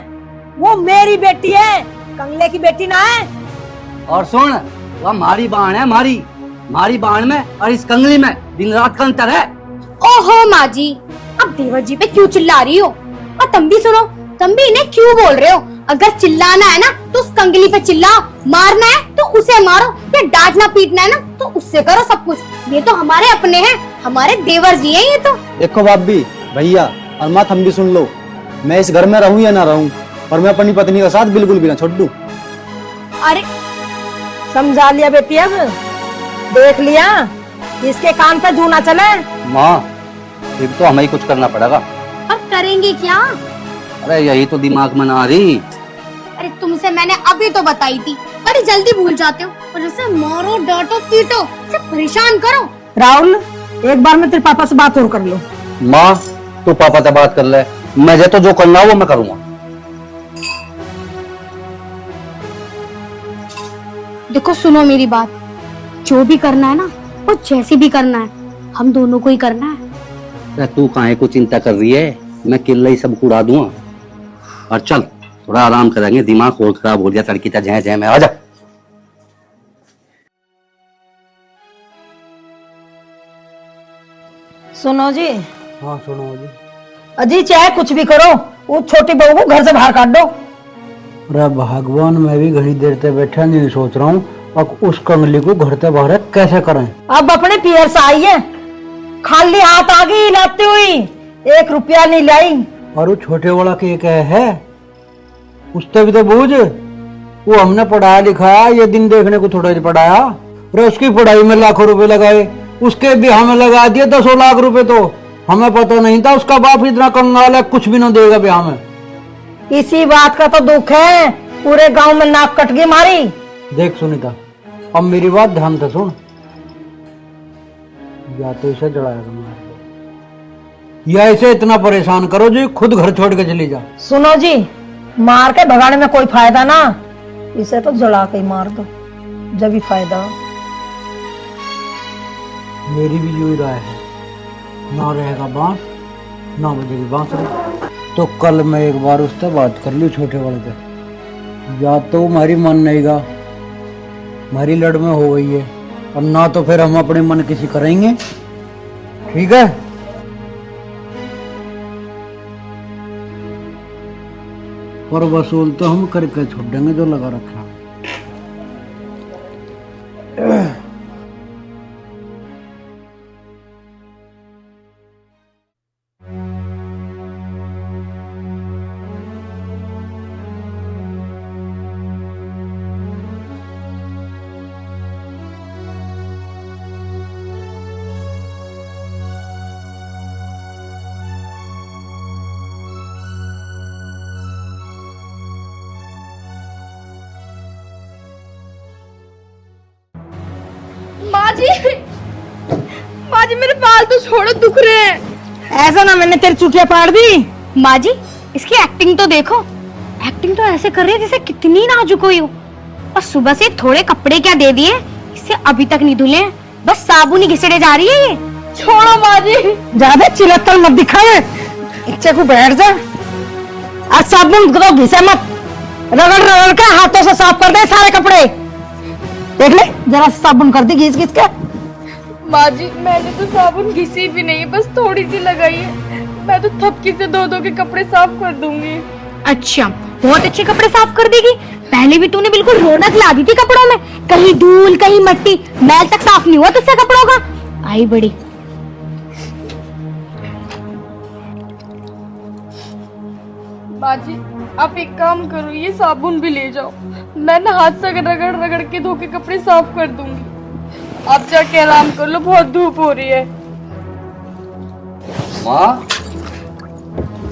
[SPEAKER 3] वो मेरी बेटी है, कंगले की बेटी ना है।
[SPEAKER 9] और सुन, वह हमारी बाण है, हमारी बाण में और इस कंगली में दिन रात का अंतर है।
[SPEAKER 10] ओहो माँ जी, अब देवर जी पे क्यों चिल्ला रही हो? और तुम भी सुनो, तुम भी इन्हें क्यों बोल रहे हो? अगर चिल्लाना है ना तो उस कंगली पे चिल्लाओ, मारना है तो उसे मारो, या डांटना पीटना है ना तो उससे करो सब कुछ। ये तो हमारे अपने हैं, हमारे देवर जी हैं ये तो।
[SPEAKER 4] देखो भाभी, भैया और माँ, हम भी सुन लो। मैं इस घर में रहूं या ना रहूं, पर मैं अपनी पत्नी का साथ बिल्कुल भी ना छोड़ दूं।
[SPEAKER 10] अरे
[SPEAKER 3] समझा लिया बेटी, अब देख लिया, इसके कान पे जू ना चले।
[SPEAKER 7] माँ, फिर तो हमें ही कुछ करना पड़ेगा।
[SPEAKER 10] अब करेंगे क्या?
[SPEAKER 7] अरे यही तो दिमाग में ना आ रही।
[SPEAKER 10] अरे तुमसे मैंने अभी तो बताई थी, बड़ी जल्दी भूल जाते हो। और जैसे मारो, डांटो, पीटो, से परेशान करो।
[SPEAKER 3] राहुल, एक बार मैं तेरे पापा से बात और कर लो।
[SPEAKER 7] माँ, तू पापा से बात कर ले, मुझे तो जो करना है वो मैं करूंगा।
[SPEAKER 10] देखो सुनो मेरी बात, जो भी करना है ना वो जैसे भी करना है, हम दोनों को ही करना है।
[SPEAKER 7] अरे तू काहे को चिंता कर रही है? मैं किल्ला ही सब उड़ा दूंगा। और चल थोड़ा आराम करेंगे, दिमाग और खराब हो गया तड़की था जय जय में। आजा।
[SPEAKER 3] सुनो जी।
[SPEAKER 4] हाँ सुनो जी।
[SPEAKER 3] अजी चाहे कुछ भी करो, वो छोटी बहू को घर से बाहर काट दो।
[SPEAKER 11] अरे भगवान, मैं भी घड़ी देर से बैठा नहीं सोच रहा हूँ अब उस कंगली को घर से बाहर कैसे करें।
[SPEAKER 3] अब अपने पियर से आई है, खाली हाथ आ गई लाती हुई, 1 रुपया नहीं लाई।
[SPEAKER 11] और वो छोटे वाला के क्या है, उससे भी तो बूझ। वो हमने पढ़ाया लिखाया, ये दिन देखने को थोड़ा ही पढ़ाया। अरे उसकी पढ़ाई में लाखों रुपए लगाए, उसके भी हमें लगा दिए 10 लाख रुपए। तो हमें पता नहीं था उसका बाप इतना कंगाल है, कुछ भी ना देगा ब्याह में।
[SPEAKER 3] इसी बात का तो दुख है, पूरे गांव में नाक कट गई मारी।
[SPEAKER 11] देख सुनीता, अब मेरी बात ध्यान से सुन। या तो इसे जलाएगा मार दो, या इसे इतना परेशान करो जो खुद घर छोड़ के चली जा।
[SPEAKER 3] सुनो जी, मार के भगाने में कोई फायदा ना, इसे तो जला के ही मार दो, जब भी फायदा हो।
[SPEAKER 11] मेरी भी यही राय है, ना रहेगा बांस ना बजेगी बांसुरी। तो कल मैं एक बार उससे बात कर लूँ छोटे वाले से, या तो हमारी मन नहीं गा, हमारी लड़ में हो गई है, और ना तो फिर हम अपने मन किसी करेंगे। ठीक है? पर वसूल तो हम करके छोड़ देंगे जो लगा रखा।
[SPEAKER 5] माँ जी मेरे बाल तो छोड़ो, दुख रहे हैं।
[SPEAKER 3] ऐसा ना मैंने तेरी चुटिया पाड़ दी।
[SPEAKER 10] माँ जी इसकी एक्टिंग तो देखो, एक्टिंग तो ऐसे कर रही है जैसे कितनी नाजुक हुई हो। और सुबह से थोड़े कपड़े क्या दे दिए, इससे अभी तक नहीं धुले, बस साबुन ही घिसड़े जा रही है ये।
[SPEAKER 5] छोड़ो माँ जी।
[SPEAKER 3] ज्यादा चिल्लर मत दिखावे, इच्छे को बैठ जा। आज साबुन को घिसे मत, रगड़ रगड़ के हाथों से साफ कर दे सारे कपड़े। देख ले जरा साबुन कर दी घिस घिस के।
[SPEAKER 5] माँ जी मैंने तो साबुन घिसी भी नहीं, बस थोड़ी सी लगाई है। मैं तो थपकी से धो के कपड़े साफ कर दूंगी।
[SPEAKER 10] अच्छा बहुत अच्छे कपड़े साफ कर देगी। पहले भी तूने बिल्कुल रौनक ला दी थी कपड़ों में, कहीं धूल कहीं मट्टी, मैल तक साफ नहीं हुआ तुझसे कपड़ों का। आई बड़ी।
[SPEAKER 5] माँ जी आप एक काम करो, ये साबुन भी ले जाओ, मैं ना हाथ से रगड़ रगड़ के धो के कपड़े साफ कर दूंगी। आप जाके आराम कर लो, बहुत धूप हो रही है।
[SPEAKER 7] माँ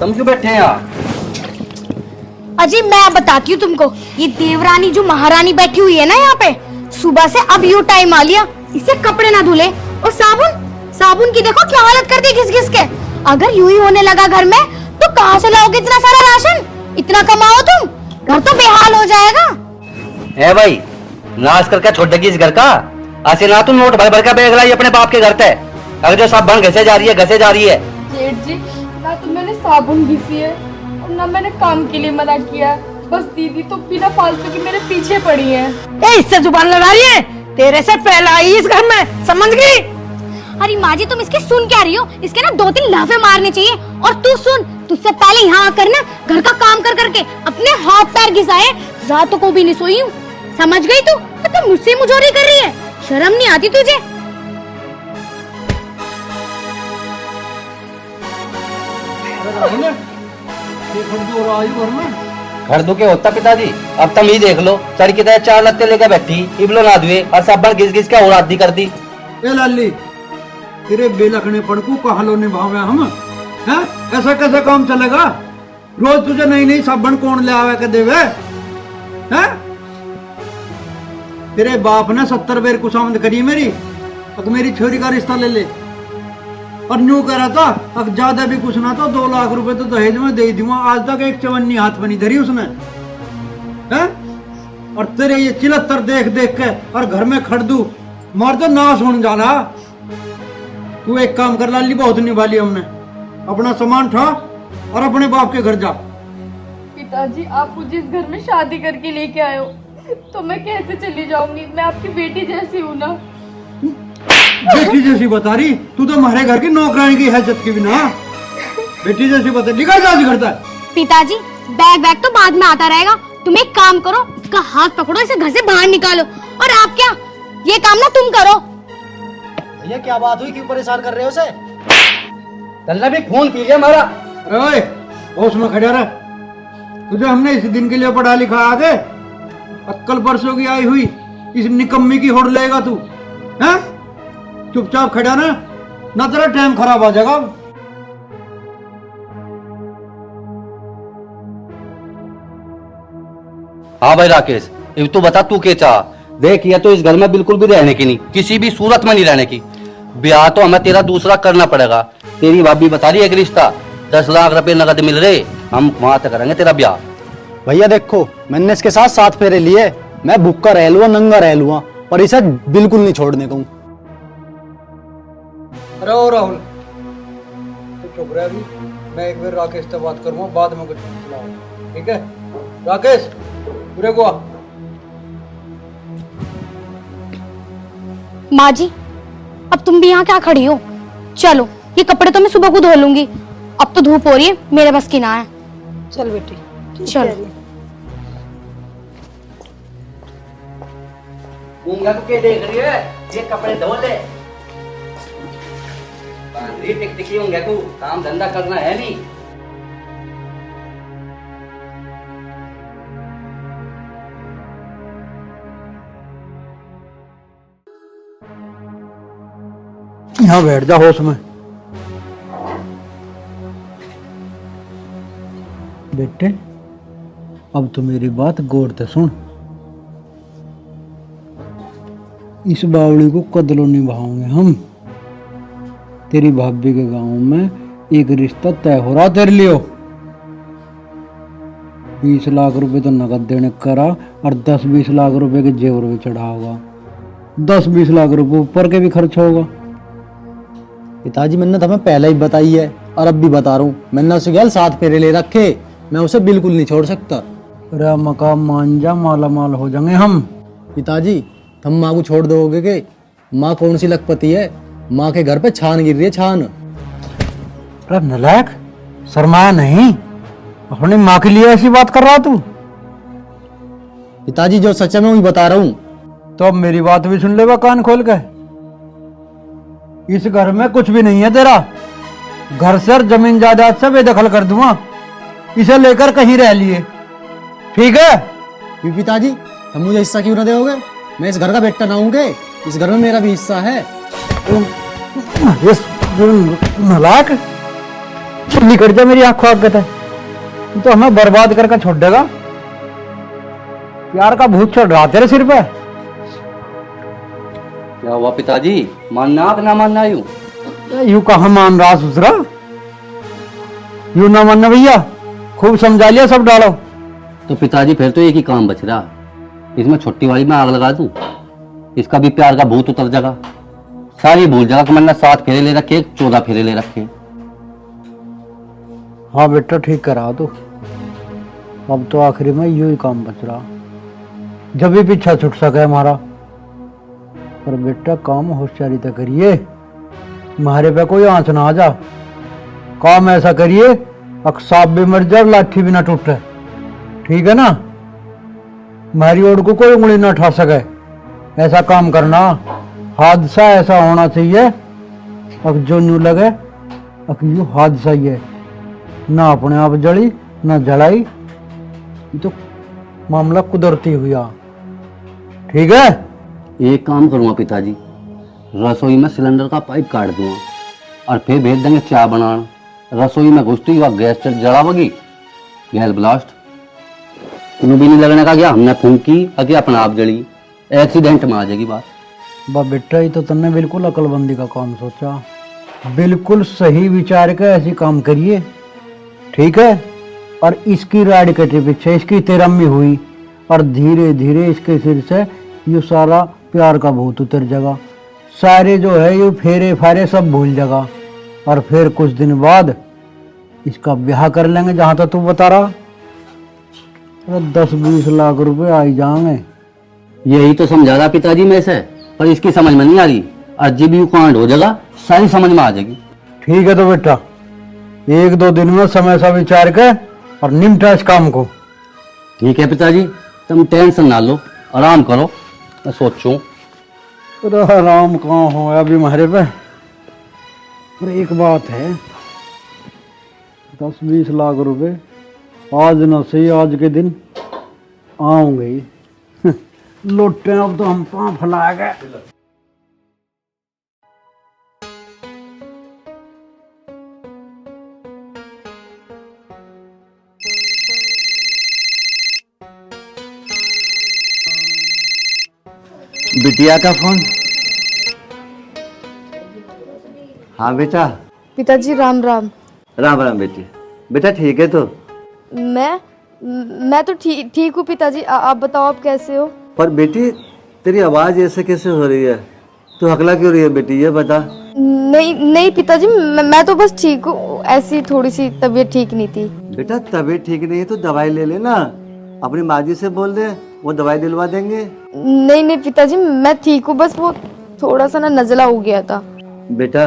[SPEAKER 7] तुम क्यों बैठे हैं यहाँ?
[SPEAKER 10] अजी मैं बताती हूँ तुमको, ये देवरानी जो महारानी बैठी हुई है ना यहाँ पे, सुबह से अब यू टाइम आ लिया, इसे कपड़े ना धुले। और साबुन की देखो क्या हालत कर दी घिस घिस के। अगर यूं ही होने लगा घर में तो कहाँ से लाओगे इतना सारा राशन? इतना कमाओ तुम, घर तो बेहाल हो जाएगा।
[SPEAKER 7] है भाई नाश करके छोड़ देगी इस घर का। ऐसे ना तुम नोट भर भर का बैग लाई अपने बाप के घर पे, अगर जो सब बन घसे जा रही है।
[SPEAKER 5] जेठ जी ना तो मैंने साबुन घिसी है और ना मैंने काम के लिए मना किया, बस दीदी तो बिना फालतू के मेरे पीछे पड़ी है।
[SPEAKER 3] इससे जुबान लड़ा रही है, तेरे से फैलाई इस घर में, समझ गई?
[SPEAKER 10] अरे माँ जी तुम इसके सुन क्या रही हो? इसके ना 2-3 लाफे मारने चाहिए। और तू सुन, तुझसे पहले यहाँ आकर ना घर का काम कर करके अपने हाथ पैर घिसाए, रातों को भी नहीं सोई हूँ, समझ गई तू? तो मुझसे मुझोरी कर रही है, शर्म नहीं आती तुझे?
[SPEAKER 7] घर दो के होता पिताजी, अब तुम ही देख लो, चढ़ के 4 लत्ते लेकर बैठी, इबलो ना धुए और सब बन घिस घिस के और आदि कर दी।
[SPEAKER 11] ए लाली तेरे बेलखने पड़कू कहाँ लो निभावे हम हैं? ऐसा कैसे काम चलेगा? रोज तुझे नई नई साबन कौन ले आवे के देवे हैं? तेरे बाप ने 70 बेर कुशामद करी मेरी, अब मेरी छोरी का रिश्ता ले ले। और न्यू कह रहा था अब ज्यादा भी कुछ ना तो 2 लाख रुपए तो दहेज में दे दूंगा, आज तक एक चवन्नी हाथ बनी धरी उसने हैं? और तेरे ये चिलत्तर देख देख के और घर में खड़ दू मार तो नाश होने जाना। तू एक काम कर लाली, बहुत निभा ली हमने, अपना सामान उठा और अपने बाप के घर जा।
[SPEAKER 5] पिताजी आप मुझे इस घर में शादी करके लेके आए हो, तो मैं कैसे चली जाऊंगी? मैं आपकी बेटी जैसी हूँ ना।
[SPEAKER 11] बेटी जैसी बता रही? तू तो हमारे घर की नौकरानी की हैसियत की बिना बेटी जैसी बता, निकल जा करता है।
[SPEAKER 10] पिताजी बैग तो बाद में आता रहेगा, तुम एक काम करो, इसका हाथ पकड़ो, इसे घर से बाहर निकालो। और आप क्या, ये काम ना तुम करो।
[SPEAKER 4] भैया क्या बात हुई, क्यों परेशान कर रहे हो उसे?
[SPEAKER 7] तल्ला भी खून पी लिया हमारा।
[SPEAKER 11] अरे होश में खड़ा रह, तुझे हमने इस दिन के लिए पढ़ा लिखा आगे, अक्कल परसों की आई हुई इस निकम्मी की होड़ लेगा तू हैं? चुपचाप खड़ा ना तेरा टाइम खराब आ जाएगा।
[SPEAKER 7] हाँ भाई राकेश, अब तू बता तू क्या चाह? देख ये तो इस घर में बिल्कुल भी रहने की नहीं, किसी भी सूरत में नहीं रहने की। ब्याह तो हमें तेरा दूसरा करना पड़ेगा। तेरी भाभी बता रही है एक रिश्ता 10 लाख रुपए नगद मिल रहे, हम वहां तक करेंगे तेरा ब्याह।
[SPEAKER 4] भैया देखो मैंने इसके साथ 7 फेरे लिए, मैं भूखा रह लूंगा नंगा रह लूंगा, पर इसे बिल्कुल नहीं छोड़ने को।
[SPEAKER 11] अरे ओ राहुल तू चुप रह, अभी मैं एक बार राकेश से बात करूंगा, बाद में कुछ सुनाऊंगा, ठीक है? राकेश पूरे को
[SPEAKER 10] माँ जी अब तुम भी यहाँ क्या खड़ी हो? चलो ये कपड़े तो मैं सुबह को धो लूंगी, अब तो धूप हो रही है, मेरे बस की ना है।
[SPEAKER 3] चल बेटी
[SPEAKER 10] चलो।
[SPEAKER 7] गूंगा तो क्या देख रही है? ये कपड़े धो ले। टिक होंगे तू, काम धंधा करना है नहीं।
[SPEAKER 11] यहाँ बैठ जा होश में। बेटे अब तो मेरी बात गौर से सुन। इस बावड़ी को कदलों निभाओगे हम। तेरी भाभी के गांव में एक रिश्ता तय हो रहा तेरे लिए। 20 लाख रुपए तो नगद देने करा और 10-20 लाख रुपए के जेवर भी चढ़ा होगा। 10-20 लाख रुपए ऊपर के भी खर्च होगा।
[SPEAKER 4] पिताजी मैंने तुम्हें पहले ही बताई है और अब भी बता रहा हूँ, मैंने उसे गैल 7 फेरे ले रखे, मैं उसे बिल्कुल नहीं छोड़ सकता।
[SPEAKER 11] अरे मकाम मान जा, माला माल हो जाएंगे हम।
[SPEAKER 4] पिताजी तुम माँ को छोड़ दोगे के? माँ कौन सी लखपति है? माँ के घर पे छान गिर रही है, छान।
[SPEAKER 11] अरे नलायक, शर्माया नहीं? अपनी माँ के लिए ऐसी बात कर रहा तू?
[SPEAKER 4] पिताजी जो सच है मैं वही बता रहा हूँ।
[SPEAKER 11] तो अब मेरी बात भी सुन ले कान खोल के। इस घर में कुछ भी नहीं है तेरा। घर से और जमीन जायदाद से बेदखल कर दूंगा। इसे लेकर कहीं रह लिए, ठीक है?
[SPEAKER 4] क्यों पिताजी, तुम मुझे हिस्सा क्यों ना दोगे? मैं इस घर का बेटा ना हूँ के? इस घर में मेरा भी हिस्सा है।
[SPEAKER 11] नलायक, निकट जा मेरी आंखों आगे से। तो हमें बर्बाद करके छोड़ देगा। प्यार का भूत चढ़ रहा तेरे सिर पे।
[SPEAKER 7] क्या हुआ पिताजी, मानना आप ना मानना?
[SPEAKER 11] यूं कहा मान रहा ससुरा? यूं ना मानना भैया, खूब समझा लिया, सब डालो।
[SPEAKER 7] तो पिताजी फिर तो एक ही काम बच रहा, इसमें छुट्टी वाली में आग लगा दूं, इसका भी प्यार का भूत उतर जाएगा। सारी भूल जाएगा कि मैंने 7 फेरे ले रखे, 14 फेरे ले रखे।
[SPEAKER 11] हाँ बेटा, ठीक करा तो। अब तो आखिरी में यू ही काम बच रहा, जब भी पीछा छूट सके हमारा। पर बेटा काम होशियारी तो करिए, मारे पे कोई आंच ना आ जा। काम ऐसा करिए सांप भी मर जाए, लाठी भी ना टूटे, ठीक है ना? मारी ओर को कोई उंगली ना उठा सके, ऐसा काम करना। हादसा ऐसा होना चाहिए अब जो न्यू लगे अब यू हादसा ही है, ना अपने आप जली ना जलाई। ये तो मामला कुदरती हुआ, ठीक है?
[SPEAKER 7] एक काम करूंगा पिताजी, रसोई में सिलेंडर का पाइप काट दूंगा और फिर भेज देंगे चाय बनाना। रसोई में घुसती हुआ गैस जलावगी, गैस ब्लास्ट। भी नहीं लगने का क्या हमने फूंकी अगर अपने आप जली, एक्सीडेंट में आ जाएगी बात।
[SPEAKER 11] बा बेटा, ये तो तुमने बिल्कुल अकलबंदी का काम सोचा। बिल्कुल सही विचार के ऐसी काम करिए, ठीक है? और इसकी राड कटे पीछे इसकी तेरम्मी हुई और धीरे धीरे इसके सिर से ये सारा प्यार का भूत उतर जाएगा। सारे जो है ये फेरे फारे सब भूल जाएगा और फिर कुछ दिन बाद इसका ब्याह कर लेंगे जहां तक तू बता रहा। 10-20 लाख रुपए आ ही जाएंगे।
[SPEAKER 7] यही तो समझा रहा पिताजी में से, पर इसकी समझ में नहीं आ रही। अजीब यू कांड हो जाएगा, सारी समझ में आ जाएगी।
[SPEAKER 11] ठीक है तो बेटा, 1-2 दिन में समय सा विचार कर और निपटा इस काम को।
[SPEAKER 7] ठीक है पिताजी, तुम टेंशन ना लो, आराम करो, मैं सोचूं।
[SPEAKER 11] तो आराम कहाँ हो अभी हमारे पे। पर एक बात है, 10-20 लाख रुपए आज न सही आज के दिन आऊंगे ही। लौटे अब तो हम पाँव फैला गए।
[SPEAKER 12] बिटिया का फोन। हाँ बेटा।
[SPEAKER 5] पिताजी राम राम।
[SPEAKER 12] राम राम बेटी। बेटा ठीक है तो?
[SPEAKER 5] मैं तो ठीक हूँ पिताजी। आप बताओ, आप कैसे हो?
[SPEAKER 12] पर बेटी तेरी आवाज ऐसे कैसे हो रही है? तू हकला क्यों रही है बेटी, ये बता।
[SPEAKER 5] नहीं पिताजी, मैं तो बस ठीक हूँ, ऐसी थोड़ी सी तबीयत ठीक नहीं थी।
[SPEAKER 12] बेटा तबीयत ठीक नहीं है तो दवाई ले लेना, अपनी माँ जी से बोल दे, वो दवाई दिलवा देंगे।
[SPEAKER 5] नहीं पिताजी, मैं ठीक हूँ, बस वो थोड़ा सा ना नजला हो गया था।
[SPEAKER 12] बेटा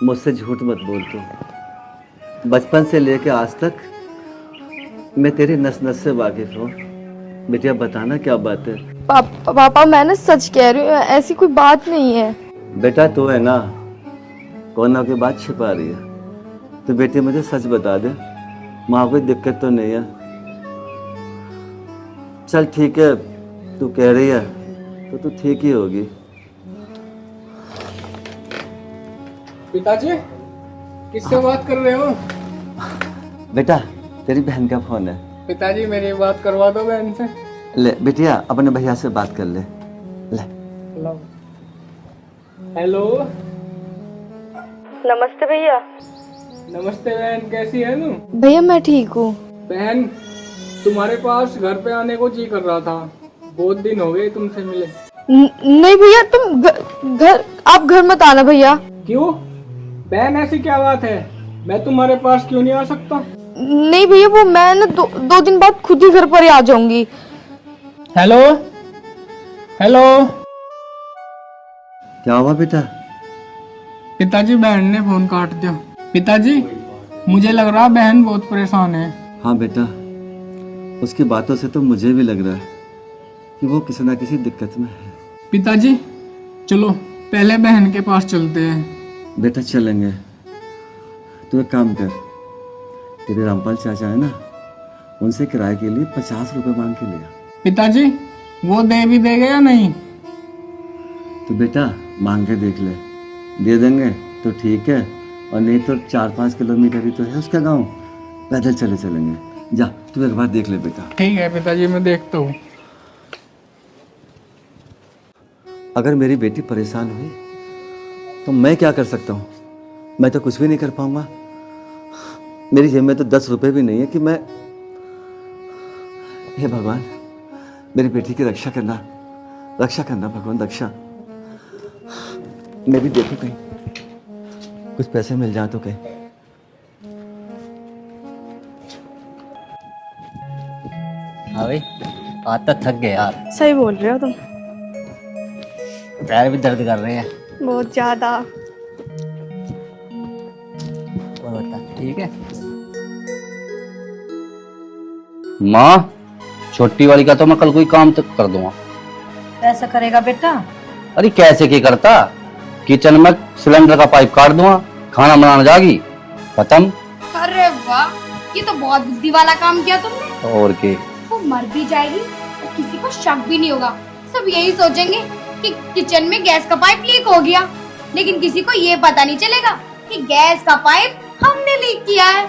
[SPEAKER 12] मुझसे झूठ मत बोल तू। बचपन से लेके आज तक मैं तेरी नस नस से वाकिफ हूँ। बेटिया बताना क्या बात है?
[SPEAKER 5] पापा मैं ना सच कह रही हूँ, ऐसी कोई बात नहीं है।
[SPEAKER 12] बेटा तू है ना कोना की बात छिपा रही है। तो बेटी मुझे सच बता दे, माँ कोई दिक्कत तो नहीं है? चल ठीक है, तू कह रही है तो तू ठीक ही होगी।
[SPEAKER 1] पिताजी किससे बात कर रहे हो?
[SPEAKER 12] बेटा तेरी बहन का फोन है।
[SPEAKER 1] पिताजी मेरी बात करवा दो बहन से।
[SPEAKER 12] ले बिटिया अपने भैया से बात कर ले। ले
[SPEAKER 13] हेलो।
[SPEAKER 5] नमस्ते भैया।
[SPEAKER 13] नमस्ते बहन, कैसी है तू?
[SPEAKER 5] भैया मैं ठीक हूँ।
[SPEAKER 13] बहन, तुम्हारे पास घर पे आने को जी कर रहा था, बहुत दिन हो गए तुमसे मिले।
[SPEAKER 5] नहीं भैया, तुम घर आप घर मत आना भैया।
[SPEAKER 13] क्यों बहन, ऐसी क्या बात है? मैं तुम्हारे पास क्यों नहीं आ सकता?
[SPEAKER 5] नहीं भैया, वो मैं ना दो दिन बाद खुद ही घर पर ही आ जाऊंगी।
[SPEAKER 13] Hello hello.
[SPEAKER 12] क्या हुआ बेटा?
[SPEAKER 13] पिताजी, बहन ने फोन काट दिया। पिताजी, मुझे लग रहा बहन बहुत परेशान है।
[SPEAKER 12] हाँ बेटा, उसकी बातों से तो मुझे भी लग रहा है कि वो किसी ना किसी दिक्कत में है।
[SPEAKER 13] पिताजी, चलो पहले बहन के पास चलते हैं।
[SPEAKER 12] बेटा चलेंगे। तू एक काम कर, तेरे रामपाल चाचा है ना, उनसे किराए के लिए 50 रुपए मांग के लिया।
[SPEAKER 13] पिताजी, वो दे भी देगा या नहीं?
[SPEAKER 12] तो बेटा मांग के देख ले, दे देंगे तो ठीक है, और नहीं तो 4-5 किलोमीटर ही तो है उसका गांव, पैदल चले चलेंगे। जा तू एक बार देख ले बेटा।
[SPEAKER 13] ठीक है पिताजी, मैं देखता हूँ।
[SPEAKER 12] अगर मेरी बेटी परेशान हुई तो मैं क्या कर सकता हूँ? मैं तो कुछ भी नहीं कर पाऊंगा। मेरी जेब में तो 10 रुपए भी नहीं है कि मैं, हे भगवान मेरी बेटी की रक्षा करना भगवान, रक्षा। मैं भी देखूं कहीं कुछ पैसे मिल जाए तो कहीं।
[SPEAKER 9] हाँ भाई, आज तो थक गए यार,
[SPEAKER 6] सही बोल रहे हो तुम,
[SPEAKER 9] पैर भी दर्द कर रहे हैं।
[SPEAKER 6] बहुत ज्यादा।
[SPEAKER 9] और बता, ठीक है? माँ, छोटी वाली का तो मैं कल कोई काम तक कर दूंगा।
[SPEAKER 3] ऐसा करेगा बेटा?
[SPEAKER 9] अरे कैसे की करता, किचन में सिलेंडर का पाइप काट दूंगा, खाना बनाना जागी, खत्म।
[SPEAKER 10] अरे वाह, ये तो बहुत बुद्धि वाला काम किया तुमने।
[SPEAKER 9] और के
[SPEAKER 10] वो मर भी जाएगी तो किसी को शक भी नहीं होगा। सब यही सोचेंगे कि किचन में गैस का पाइप लीक हो गया, लेकिन किसी को ये पता नहीं चलेगा कि गैस का पाइप हमने लीक किया है।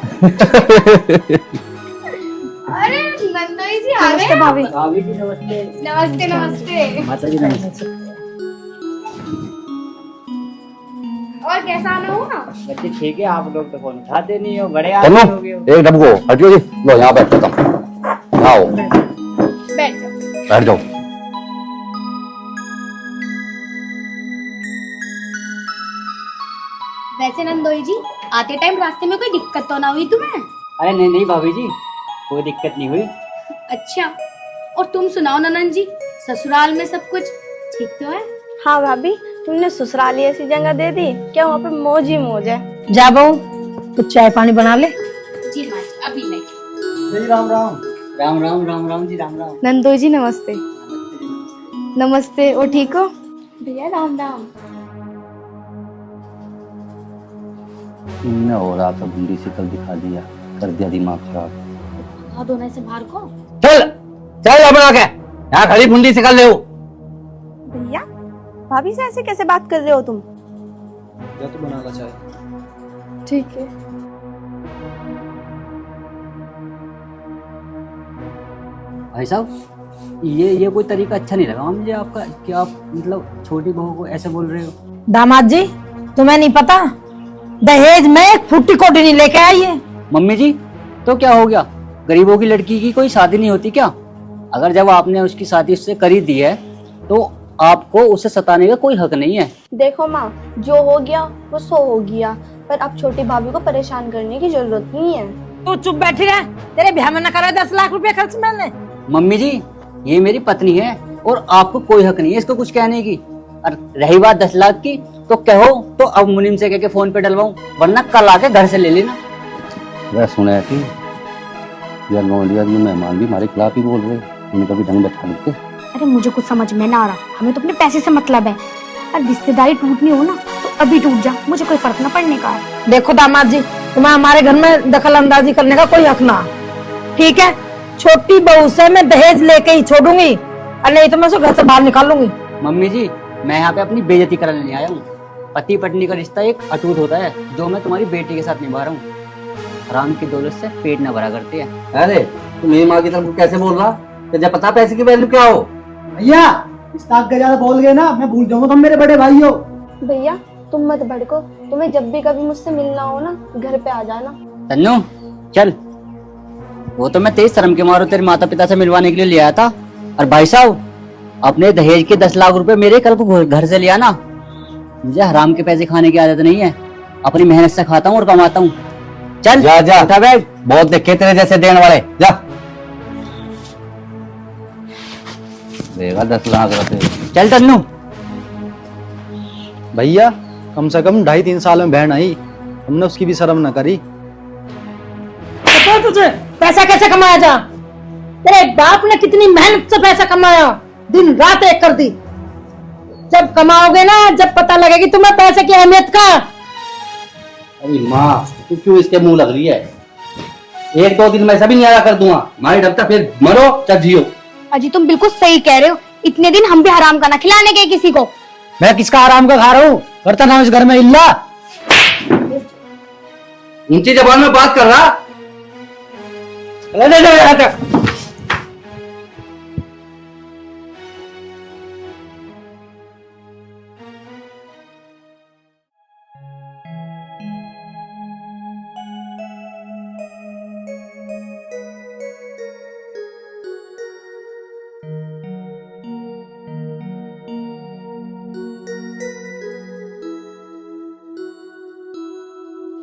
[SPEAKER 10] अरे नंदोई जी आ गए।
[SPEAKER 6] नमस्ते भाभी।
[SPEAKER 9] भाभी जी नमस्ते।
[SPEAKER 10] नमस्ते नमस्ते।
[SPEAKER 9] माता जी नमस्ते।
[SPEAKER 10] और कैसा आना हुआ?
[SPEAKER 9] बच्चे ठीक है, आप लोग तो फोन उठाते नहीं हो, बड़े आदमी हो गए हो। एक डब्बो हटियो जी, लो यहाँ बैठ तुम, आओ
[SPEAKER 10] बैठ जाओ।
[SPEAKER 9] बैठ जाओ।
[SPEAKER 10] वैसे नंदोई जी, आते टाइम रास्ते में कोई दिक्कत तो ना हुई तुम्हें?
[SPEAKER 9] अरे नहीं नहीं भाभी जी, कोई दिक्कत नहीं हुई।
[SPEAKER 10] अच्छा, और तुम सुनाओ ननन जी, ससुराल में सब कुछ ठीक तो है?
[SPEAKER 6] हाँ भाभी, तुमने ससुराली ऐसी जगह दे दी क्या वहाँ पे मौज ही मौज है।
[SPEAKER 3] जा बहू, कुछ चाय पानी बना ले।
[SPEAKER 10] जी माँ जी, अभी नहीं।
[SPEAKER 12] राम राम।
[SPEAKER 9] राम राम राम राम जी, राम राम।
[SPEAKER 5] नंदोई जी नमस्ते। नमस्ते, और ठीक हो?
[SPEAKER 10] भैया राम राम।
[SPEAKER 9] इनने हो रहा था, भिंडी से कल दिखा दिया, कर दिया दिमाग खराब।
[SPEAKER 10] हाँ, दोनों से बाहर को।
[SPEAKER 9] चल चल बना के, यहाँ खड़ी बुंदी से कर ले।
[SPEAKER 6] भैया, भाभी से ऐसे कैसे बात कर रहे हो तुम?
[SPEAKER 4] या तो बना ला चाय।
[SPEAKER 5] ठीक है।
[SPEAKER 9] भाई साहब, ये कोई तरीका अच्छा नहीं लगा मुझे आपका, कि आप मतलब छोटी बहू को ऐसे बोल रहे हो।
[SPEAKER 3] दामाद जी, तुम्हें नहीं पता, दहेज में एक फुट्टी कोटी नहीं लेके आई है।
[SPEAKER 9] मम्मी जी, तो क्या हो गया, गरीबों की लड़की की कोई शादी नहीं होती क्या? अगर जब आपने उसकी शादी उससे करी दी है तो आपको उसे सताने का कोई हक नहीं है।
[SPEAKER 6] देखो माँ, जो हो गया वो सो हो गया, पर अब छोटी भाभी को परेशान करने की जरूरत नहीं है।
[SPEAKER 3] तू चुप बैठी रह, तेरे ब्याह में न करे 10 लाख रुपए खर्च मैंने।
[SPEAKER 9] मम्मी जी, ये मेरी पत्नी है और आपको कोई हक नहीं है इसको कुछ कहने की। और रही बात 10 लाख की, तो कहो तो अब मुनीम से कह के फोन पे डलवाऊं, वरना कल आके घर से ले लेना। वह सुना कि यार ये मेहमान भी हमारे खिलाफ ही बोल रहे, उनका भी ढंग बैठा लेते।
[SPEAKER 10] अरे मुझे कुछ समझ में ना आ रहा, हमें तो अपने पैसे से मतलब है। और रिश्तेदारी टूटनी हो ना तो अभी टूट जा, मुझे कोई फर्क न पड़ने का है।
[SPEAKER 3] देखो दामाद जी, तुम्हें हमारे घर में दखल अंदाजी करने का कोई हक ना, ठीक है? छोटी बहू से मैं दहेज लेके ही छोड़ूंगी, और नहीं तो मैं उसे घर से बाहर निकालूंगी।
[SPEAKER 9] मम्मी जी, मैं यहाँ पे अपनी बेइज्जती कराने नहीं आया हूँ। पति पत्नी का रिश्ता एक अटूट होता है, जो मैं तुम्हारी बेटी के साथ निभा रहा हूँ। हराम की दौलत से पेट न भरा करते हैं।
[SPEAKER 7] अरे तुम मेरी माँ की तरफ कैसे बोल रहा, तुझे पता पैसे की वैल्यू क्या हो?
[SPEAKER 4] भैया, इस ताक के ज्यादा बोल गए ना, मैं भूल जाऊंगा तुम मेरे बड़े भाई हो।
[SPEAKER 5] भैया तुम मत भड़को, तुम्हें जब भी कभी मुझसे मिलना हो ना घर पे आ जाना।
[SPEAKER 9] तन्नू चल, वो तो मैं तेज शर्म के मारो तेरे माता पिता से मिलवाने के लिए ले आया था। और भाई साहब, अपने दहेज के 10 लाख रुपए मेरे कल को घर से ले आना। मुझे हराम के पैसे खाने की आदत नहीं है, अपनी मेहनत से खाता हूँ और कमाता हूँ। चल
[SPEAKER 7] जा जा,
[SPEAKER 9] उठा बैग।
[SPEAKER 7] बहुत देखे तेरे जैसे देने वाले, जा। देगा 10 लाख रुपए।
[SPEAKER 9] चल तन्नू।
[SPEAKER 4] भैया कम से कम 2.5-3 साल में बहन आई, हमने उसकी भी शर्म न करी।
[SPEAKER 3] पता है तुझे पैसा कैसे कमाया जा? तेरे बाप ने कितनी मेहनत से पैसा कमाया, दिन रात एक कर दी। जब कमाओगे ना, जब पता लगेगी तुम्हें पैसे की अहमियत का।
[SPEAKER 7] अरे माँ, तू क्यों इसके मुंह लग रही है? 1-2 दिन में ऐसा भी नहीं आया कर दूंगा, मारी डबता फिर मरो चाहे जियो।
[SPEAKER 10] अजी तुम बिल्कुल सही कह रहे हो, इतने दिन हम भी हराम का ना खिलाने गए किसी को।
[SPEAKER 4] मैं किसका आराम का खा रहा हूँ? करता ना इस घर में इल्ला।
[SPEAKER 7] ऊंची जबान में बात कर रहा।
[SPEAKER 4] ले जा यहाँ तक।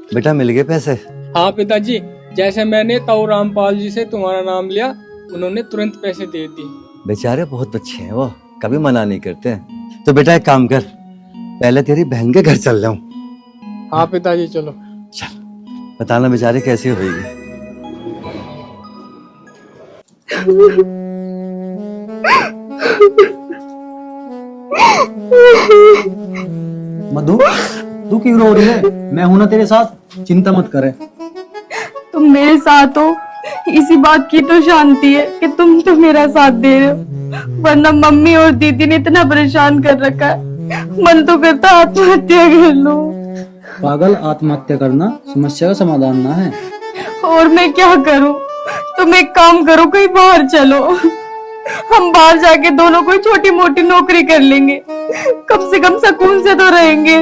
[SPEAKER 12] बेटा मिल गए पैसे?
[SPEAKER 13] हाँ पिताजी, जैसे मैंने ताऊ रामपाल जी से तुम्हारा नाम लिया, उन्होंने तुरंत पैसे दे दिए।
[SPEAKER 12] बेचारे बहुत अच्छे हैं वो, कभी मना नहीं करते। तो बेटा एक काम कर, पहले तेरी बहन के घर चल जाऊं।
[SPEAKER 13] हाँ पिताजी चलो।
[SPEAKER 12] चल, बताना बेचारे कैसी होगी।
[SPEAKER 4] मधु, तू क्यों रो रही है? मैं हूं ना तेरे साथ, चिंता मत करे।
[SPEAKER 5] तुम मेरे साथ हो, इसी बात की तो शांति है कि तुम तो मेरा साथ दे रहे हो, वरना मम्मी और दीदी ने इतना परेशान कर रखा है, मन तो करता आत्महत्या कर लो।
[SPEAKER 4] पागल, आत्महत्या करना समस्या का समाधान ना है।
[SPEAKER 5] और मैं क्या करूं? तुम एक काम करो, कहीं बाहर चलो, हम बाहर जाके दोनों कोई छोटी मोटी नौकरी कर लेंगे, कम से कम सुकून से तो रहेंगे।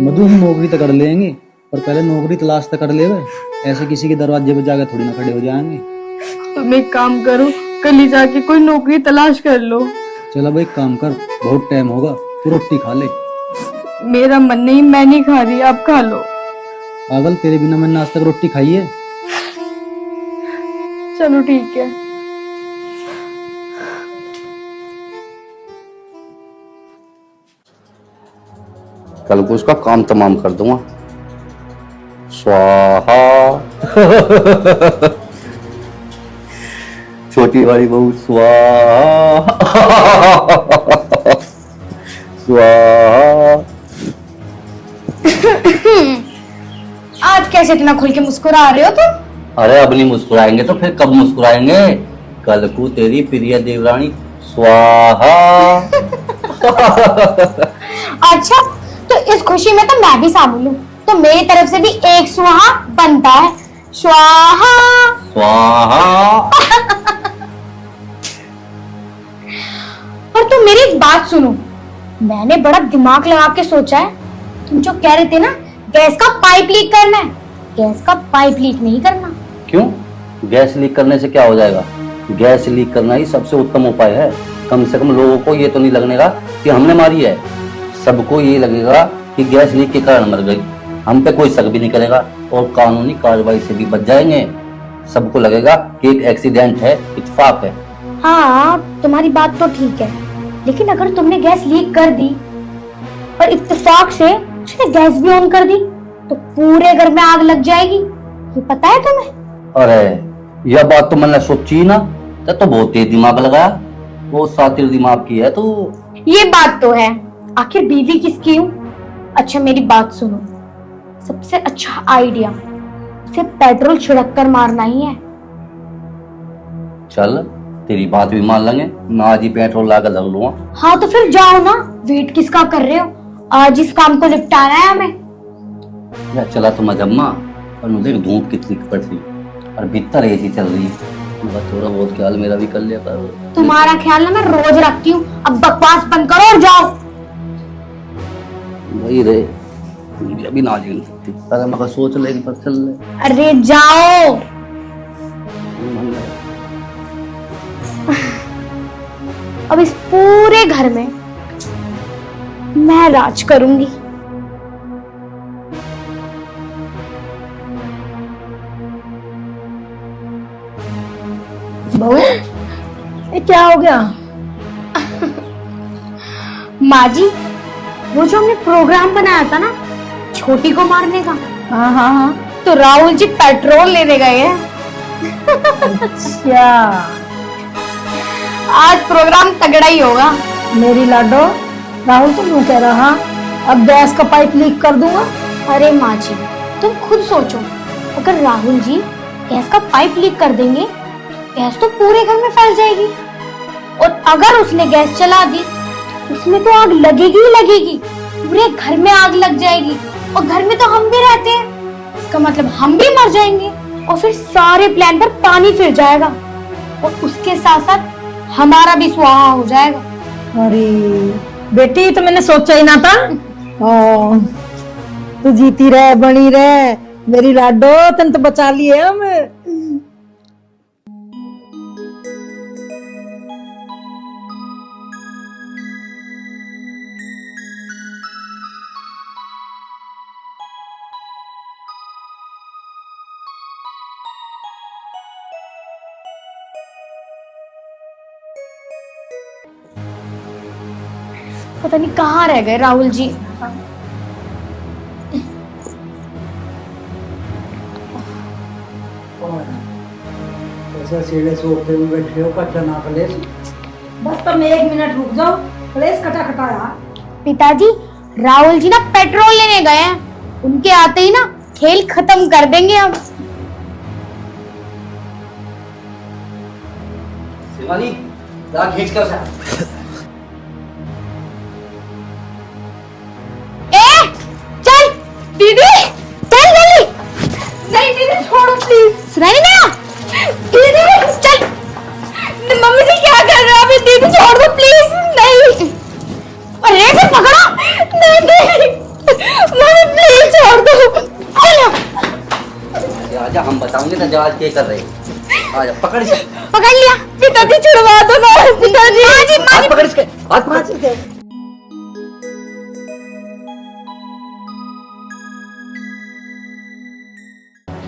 [SPEAKER 4] मधु, हम नौकरी तो कर लेंगे, पर पहले नौकरी तलाश तो कर लेवे। ऐसे किसी के दरवाजे पे जाकर थोड़ी ना खड़े हो जाएंगे।
[SPEAKER 5] तुम एक काम करो, कल ही जाके कोई नौकरी तलाश कर लो।
[SPEAKER 4] चल अब एक काम कर, बहुत टाइम होगा, तू रोटी खा ले।
[SPEAKER 5] मेरा मन नहीं, मैं नहीं खा रही, आप खा लो।
[SPEAKER 4] पागल, तेरे बिना मैंने आज तक रोटी खाई है?
[SPEAKER 5] चलो ठीक है।
[SPEAKER 7] कल को उसका काम तमाम कर दूंगा। स्वाहा। छोटी वाली बहू स्वाहा। स्वाहा।
[SPEAKER 10] आज कैसे इतना खुल के मुस्कुरा रहे हो तुम?
[SPEAKER 7] अरे अब नहीं मुस्कुराएंगे तो फिर कब मुस्कुराएंगे? कल को तेरी प्रिय देवरानी स्वाहा।
[SPEAKER 10] अच्छा, तो इस खुशी में तो मैं भी शामिल हूँ, तो मेरी तरफ से भी एक सुहा बनता है। स्वाहा।
[SPEAKER 7] स्वाहा।
[SPEAKER 10] और तुम मेरी एक बात सुनो, मैंने बड़ा दिमाग लगा के सोचा है। तुम जो कह रहे थे ना, गैस का पाइप लीक करना है, गैस का पाइप लीक नहीं करना।
[SPEAKER 7] क्यों? गैस लीक करने से क्या हो जाएगा? गैस लीक करना ही सबसे उत्तम उपाय है। कम से कम लोगों को ये तो नहीं लगेगा कि हमने मारी है, सबको ये लगेगा कि गैस लीक के कारण मर गई। हम पे कोई शक भी नहीं करेगा और कानूनी कार्रवाई से भी बच जाएंगे। सबको लगेगा कि एक एक्सीडेंट है, इत्तेफाक है।
[SPEAKER 10] हाँ, तुम्हारी बात तो ठीक है, लेकिन अगर तुमने गैस लीक कर दी और इत्तेफाक से उसने गैस भी ऑन कर दी, तो पूरे घर में आग लग जाएगी। ये पता है तुम्हें?
[SPEAKER 7] अरे यह बात तो मैंने सोची ना, तो बहुत तेज दिमाग लगाया, वो सातिर दिमाग की है तो।
[SPEAKER 10] ये बात तो है, आखिर बीवी किसकी हूँ? अच्छा मेरी बात सुनो, सबसे अच्छा आइडिया उसे पेट्रोल छिड़क कर मारना ही है।
[SPEAKER 7] चल तेरी बात भी मान लेंगे, मैं आज ही पेट्रोल लाकर लग लूंगा।
[SPEAKER 10] हाँ तो फिर जाओ ना, वेट किसका कर रहे हो? आज इस काम को निपटाना है हमें।
[SPEAKER 7] या चला तो मजम्मा, और मुझे धूप कितनी पड़ रही और भीतर एसी चल रही है, थोड़ा बहुत ख्याल मेरा भी कर लिया करो।
[SPEAKER 10] तुम्हारा ख्याल ना मैं रोज रखती हूँ, अब बकवास बंद करो और जाओ।
[SPEAKER 7] वही रे, मेरी अभी ना झेल सकती। अरे मगर सोच ले पर चल ले।
[SPEAKER 10] अरे जाओ। अब इस पूरे घर में मैं राज करूंगी।
[SPEAKER 3] बहू ये क्या हो गया?
[SPEAKER 10] माँ जी, वो जो हमने प्रोग्राम बनाया था ना छोटी को मारने का,
[SPEAKER 3] हाँ हाँ हाँ।
[SPEAKER 10] तो राहुल जी पेट्रोल लेने गए हैं।
[SPEAKER 3] अच्छा,
[SPEAKER 10] आज प्रोग्राम तगड़ा ही होगा।
[SPEAKER 3] मेरी लाडो, राहुल तो यूं कह रहा अब गैस का पाइप लीक कर दूंगा।
[SPEAKER 10] अरे माँ जी, तुम खुद सोचो, अगर राहुल जी गैस का पाइप लीक कर देंगे, गैस तो पूरे घर में फैल जाएगी। और अगर उसने गैस चला दी, उसमें तो आग लगेगी ही लगेगी, पूरे घर में आग लग जाएगी। और घर में तो हम भी रहते हैं, इसका मतलब हम भी मर जाएंगे। और फिर सारे प्लान पर पानी फिर जाएगा, और उसके साथ साथ हमारा भी स्वाहा हो जाएगा।
[SPEAKER 3] अरे बेटी, तो मैंने सोचा ही ना था। ओ, तू जीती रहे, बनी रहे मेरी लाडो, तन तो बचा लिए हम।
[SPEAKER 10] पता नहीं कहाँ रह गए राहुल जी।
[SPEAKER 11] ऐसा सीढ़े से उठते हुए बैठे हो, कच्चा ना कलेश।
[SPEAKER 3] बस तुम 1 मिनट रुक जाओ, कलेश खटा खटा यार।
[SPEAKER 10] पिताजी, राहुल जी ना पेट्रोल लेने गए हैं, उनके आते ही ना खेल खत्म कर देंगे हम।
[SPEAKER 7] शिवानी, जा खींच कर उसे।
[SPEAKER 10] दीदी चल जल्दी। नहीं दीदी छोड़ो प्लीज। सुनाई ना दीदी, चल। मम्मी जी क्या कर रहे हो अभी? दीदी छोड़ दो प्लीज। नहीं, अरे इसे पकड़ो। नहीं मम्मी प्लीज छोड़ दो।
[SPEAKER 7] आजा, हम बताओगे ना जवाब क्या कर रहे हैं। आजा, पकड़ इसे।
[SPEAKER 10] पकड़ लिया। पिताजी छुड़वा दो ना। पिताजी,
[SPEAKER 7] हाथ पकड़ इसके, हाथ पकड़ इसके।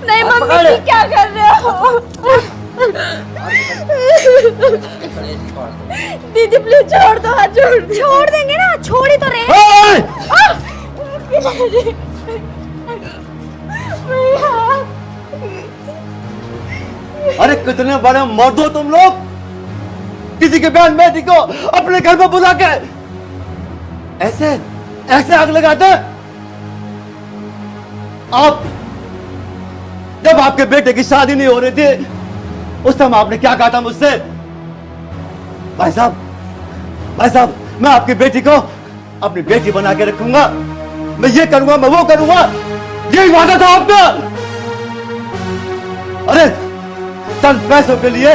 [SPEAKER 10] नहीं मम्मी जी क्या कर रहे हो? दीदी प्लीज छोड़ दो, हाथ छोड़ देंगे ना, छोड़ ही तो रहे।
[SPEAKER 12] अरे कितने बड़े मर्द हो तुम लोग, किसी के बहन बेटी को अपने घर में बुला के ऐसे ऐसे आग लगाते। आप जब आपके बेटे की शादी नहीं हो रही थी, उस समय आपने क्या कहा था मुझसे? भाई साहब, मैं आपकी बेटी को अपनी बेटी बना के रखूंगा, मैं ये करूंगा, मैं वो करूंगा, यही वादा था आपका। अरे चंद पैसों के लिए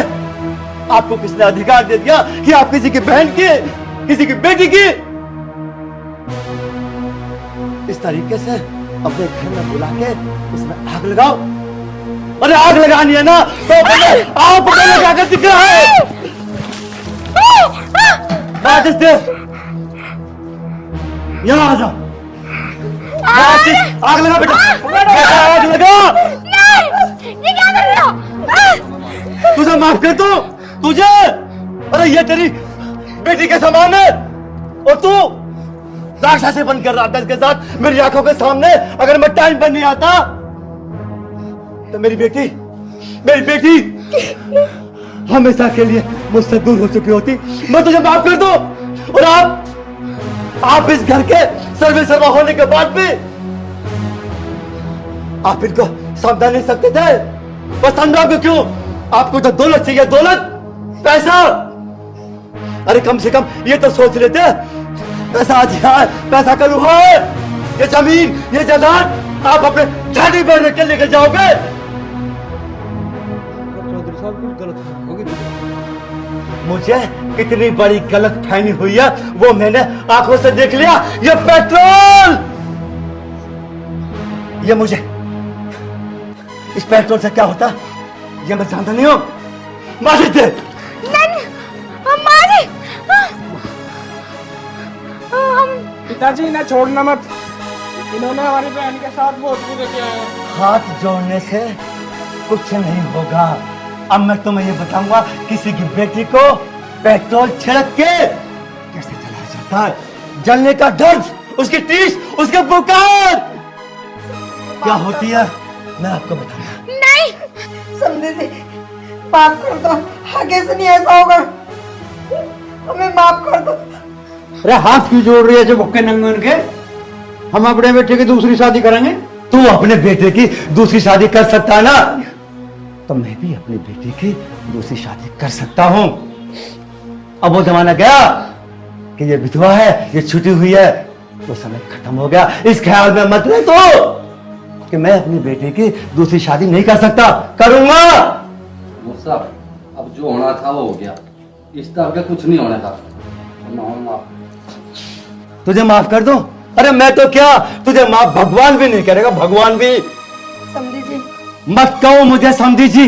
[SPEAKER 12] आपको किसने अधिकार दे दिया कि आप किसी की बहन की, किसी की बेटी की इस तरीके से अपने घर में बुला के उसमें आग लगाओ? अरे आग लगानी है ना तो आओ, पता लगा कर दिख रहा है। यहाँ आ जाओ, आग लगा बेटा, आग लगा।
[SPEAKER 10] ये क्या कर रहे हो?
[SPEAKER 12] तुझे माफ कर दूं तुझे? अरे ये तेरी बेटी के समान है, और तू राक्षसी बन कर रहा था इसके साथ मेरी आंखों के सामने। अगर मैं टाइम पर नहीं आता तो मेरी बेटी हमेशा के लिए मुझसे दूर हो चुकी होती। मैं तुझे माफ कर दूं, और आप इस घर के सर्वे सर्वा होने के बाद भी आप इनको समझा नहीं सकते थे? बस समझाओगे क्यों? आपको तो दौलत चाहिए, दौलत, पैसा। अरे कम से कम ये तो सोच लेते, पैसा आज यहाँ, पैसा कल वहाँ है, ये जमीन, ये जायदाद आप अपने झाड़ी पर रख के लेकर जाओगे। मुझे कितनी बड़ी गलत फहमी हुई है वो मैंने आंखों से देख लिया। ये पेट्रोल ये मुझे इस पेट्रोल से क्या होता ये मैं जानता नहीं हूँ। मार देते।
[SPEAKER 13] पिताजी ना छोड़ना मत, इन्होंने हमारी बहन के साथ बहुत बुरा किया है।
[SPEAKER 12] हाथ जोड़ने से कुछ नहीं होगा। अब मैं तुम्हें ये बताऊंगा किसी की बेटी को पेट्रोल छिड़क के कैसे चलाया जाता है। जलने का दर्द, उसकी टीस, उसके पुकार क्या होती है मैं आपको बताऊंगा।
[SPEAKER 3] नहीं समझे जी, माफ कर दो, आगे से नहीं ऐसा होगा, हमें माफ कर दो।
[SPEAKER 11] अरे हाथ क्यों जोड़ रही है जो भुक्के नंगे उनके? हम अपने बेटे की दूसरी शादी करेंगे।
[SPEAKER 12] तू अपने बेटे की दूसरी शादी कर सकता है ना, तो मैं भी अपनी बेटी की दूसरी शादी कर सकता हूँ। अब वो जमाना गया कि ये विधवा है, ये छुटी हुई है, वो समय खत्म हो गया। इस ख्याल में मत रह तो कि मैं अपनी बेटी की दूसरी शादी नहीं कर सकता, करूंगा।
[SPEAKER 7] मुझसे अब जो होना था वो हो गया, इस तरह का कुछ नहीं होने था।
[SPEAKER 12] तुझे माफ कर दूं? अरे मैं तो क्या, तुझे माफ भगवान भी नहीं करेगा, भगवान भी।
[SPEAKER 3] समझी जी
[SPEAKER 12] मत कहो मुझे समझी जी,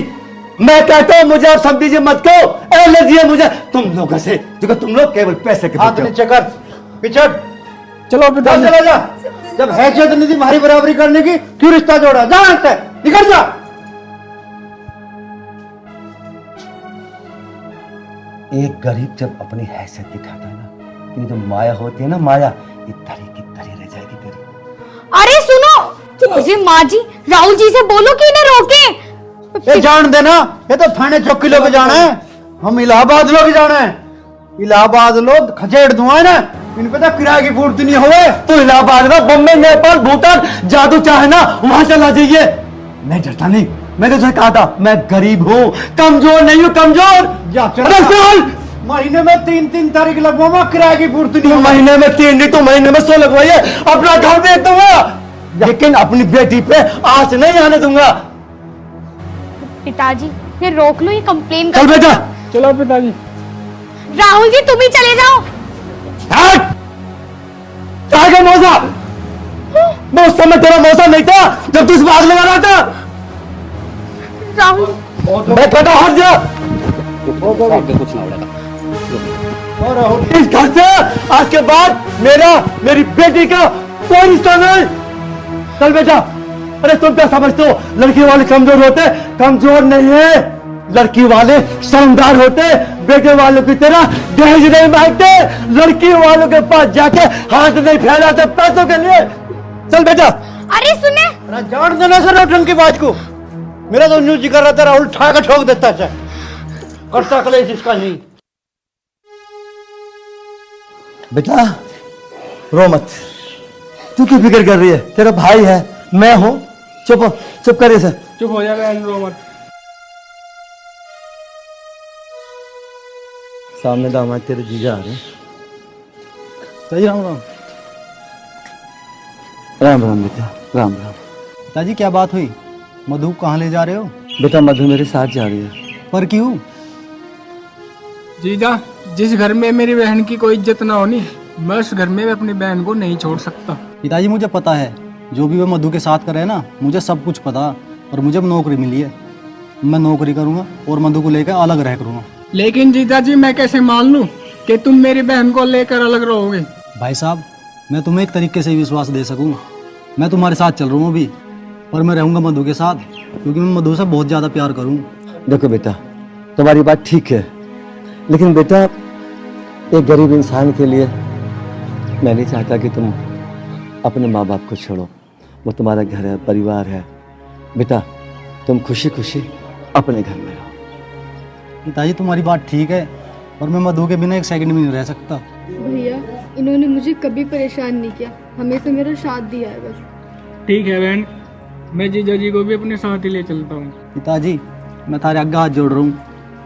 [SPEAKER 12] मैं कहता हूँ मुझे अब समझी जी मत कहो। एलर्जी है मुझे तुम लोगों से, क्योंकि तुम लोग केवल पैसे के
[SPEAKER 11] हाथ
[SPEAKER 12] पीछे हो।
[SPEAKER 11] नीचे कर, पिछड़। चलो पिता
[SPEAKER 12] जा, चला जा।
[SPEAKER 11] जब हैसियत नहीं थी हमारी बराबरी करने की, क्यों रिश्ता जोड़ा? जा यहाँ से, निकल जा।
[SPEAKER 12] एक गरीब जब अपनी हैसियत दिखाता है ना, तो ये जो माया होती है ना, माया, ये तरी की तरी रह जाएगी तेरी।
[SPEAKER 10] अरे सुनो, मुझे माँ जी राहुल जी से बोलो कि इन्हें रोके।
[SPEAKER 11] ये जान देना, ये तो थाने चौकी लोग जाना है, हम इलाहाबाद लोग जाना है। इलाहाबाद लोग खचेड़ दुआ है ना, इन पे तो किराए की पूर्ति नहीं हुए।
[SPEAKER 12] तो इलाहाबाद में, बम्बई, नेपाल, भूटान जादू चाहे ना वहां चला जाइए। मैं डरता नहीं, मैंने तुझे कहा था मैं गरीब हूँ, कमजोर नहीं हूँ, कमजोर।
[SPEAKER 11] जा
[SPEAKER 12] अरे चल।
[SPEAKER 11] महीने में 3-3 तारीख लगवाऊंगा, किराए की पूर्ति नहीं
[SPEAKER 12] तू
[SPEAKER 11] हुई।
[SPEAKER 12] महीने में 3 नहीं, तो महीने में 100 लगवाइए, अपना घर बेच दूंगा, लेकिन अपनी बेटी पे आंच नहीं आने दूंगा।
[SPEAKER 10] पिताजी ये रोक लो, ये कंप्लेन
[SPEAKER 12] चल बेटा।
[SPEAKER 13] चलो पिताजी।
[SPEAKER 10] राहुल जी तुम ही चले जाओ।
[SPEAKER 12] हट! जाएगा मौसा। मैं उस समय तेरा मौसा नहीं था जब तू इस बाग लगा रहा था।
[SPEAKER 10] राहुल
[SPEAKER 12] मैं कहता हट जा।
[SPEAKER 7] कुछ ना होगा।
[SPEAKER 12] इस घर से आज के बाद मेरी बेटी का कोई रिश्ता नहीं। चल बेटा। अरे तुम क्या समझते हो लड़की वाले कमजोर होते? कमजोर नहीं है, लड़की वाले शर्मदार होते। बेटे वालों की तरह दहेज नहीं मांगते, लड़की वालों के पास जाके हाथ नहीं फैलाते पैसों के लिए। चल बेटा।
[SPEAKER 10] अरे सुने,
[SPEAKER 11] अरे जान देना सर रोटन की बात को, मेरा तो न्यूज कर रहा था, राहुल ठा के ठोक देता है, करता कलेश इसका नहीं।
[SPEAKER 12] बेटा रो मत, तू क्यों फिक्र कर रही है? तेरा भाई है, मैं हूं। चुप चुप कर इसे।
[SPEAKER 13] चुप हो जा बहन, रो मत।
[SPEAKER 12] सामने दामाद तेरे जीजा आ रहे हैं। सही राम राम। राम राम बेटा, राम राम।
[SPEAKER 4] पिताजी क्या बात हुई? मधु कहाँ ले जा रहे हो?
[SPEAKER 12] बेटा मधु मेरे साथ जा रही है।
[SPEAKER 4] पर क्यों?
[SPEAKER 13] जीजा, जिस घर में मेरी बहन की कोई इज्जत ना होनी, मैं उस घर में अपनी बहन को नहीं छोड़ सकता।
[SPEAKER 4] पिताजी मुझे पता है, जो भी वो मधु के साथ करे ना, मुझे सब कुछ पता। और मुझे अब नौकरी मिली है, मैं नौकरी करूंगा और मधु को लेकर अलग रह करूंगा।
[SPEAKER 13] लेकिन जीजा जी मैं कैसे मान लूं कि तुम मेरी बहन को लेकर अलग रहोगे?
[SPEAKER 4] भाई साहब, मैं तुम्हें एक तरीके से विश्वास दे सकूं, मैं तुम्हारे साथ चल रहा हूँ अभी, पर मैं रहूंगा मधु के साथ, क्योंकि मैं मधु से बहुत ज्यादा प्यार करूँ।
[SPEAKER 12] देखो बेटा, तुम्हारी बात ठीक है, लेकिन बेटा एक गरीब इंसान के लिए मैं नहीं चाहता कि तुम अपने माँ बाप को छोड़ो। वो तुम्हारा घर है, परिवार है। बेटा तुम खुशी खुशी अपने घर में रहो।
[SPEAKER 4] पिताजी तुम्हारी बात ठीक है, और मैं मधु के बिना एक सेकंड भी नहीं रह सकता।
[SPEAKER 5] भैया इन्होंने मुझे कभी परेशान नहीं किया, हमेशा मेरा साथ दिया है बस।
[SPEAKER 13] ठीक है बहन, मैं जीजा जी को भी अपने साथ ही ले चलता हूँ।
[SPEAKER 4] पिताजी मैं तारे आगे हाथ जोड़ रहा हूँ,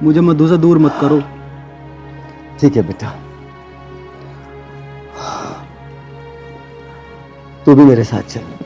[SPEAKER 4] मुझे मधु से दूर मत करो।
[SPEAKER 12] ठीक है बेटा, तू भी मेरे साथ चल।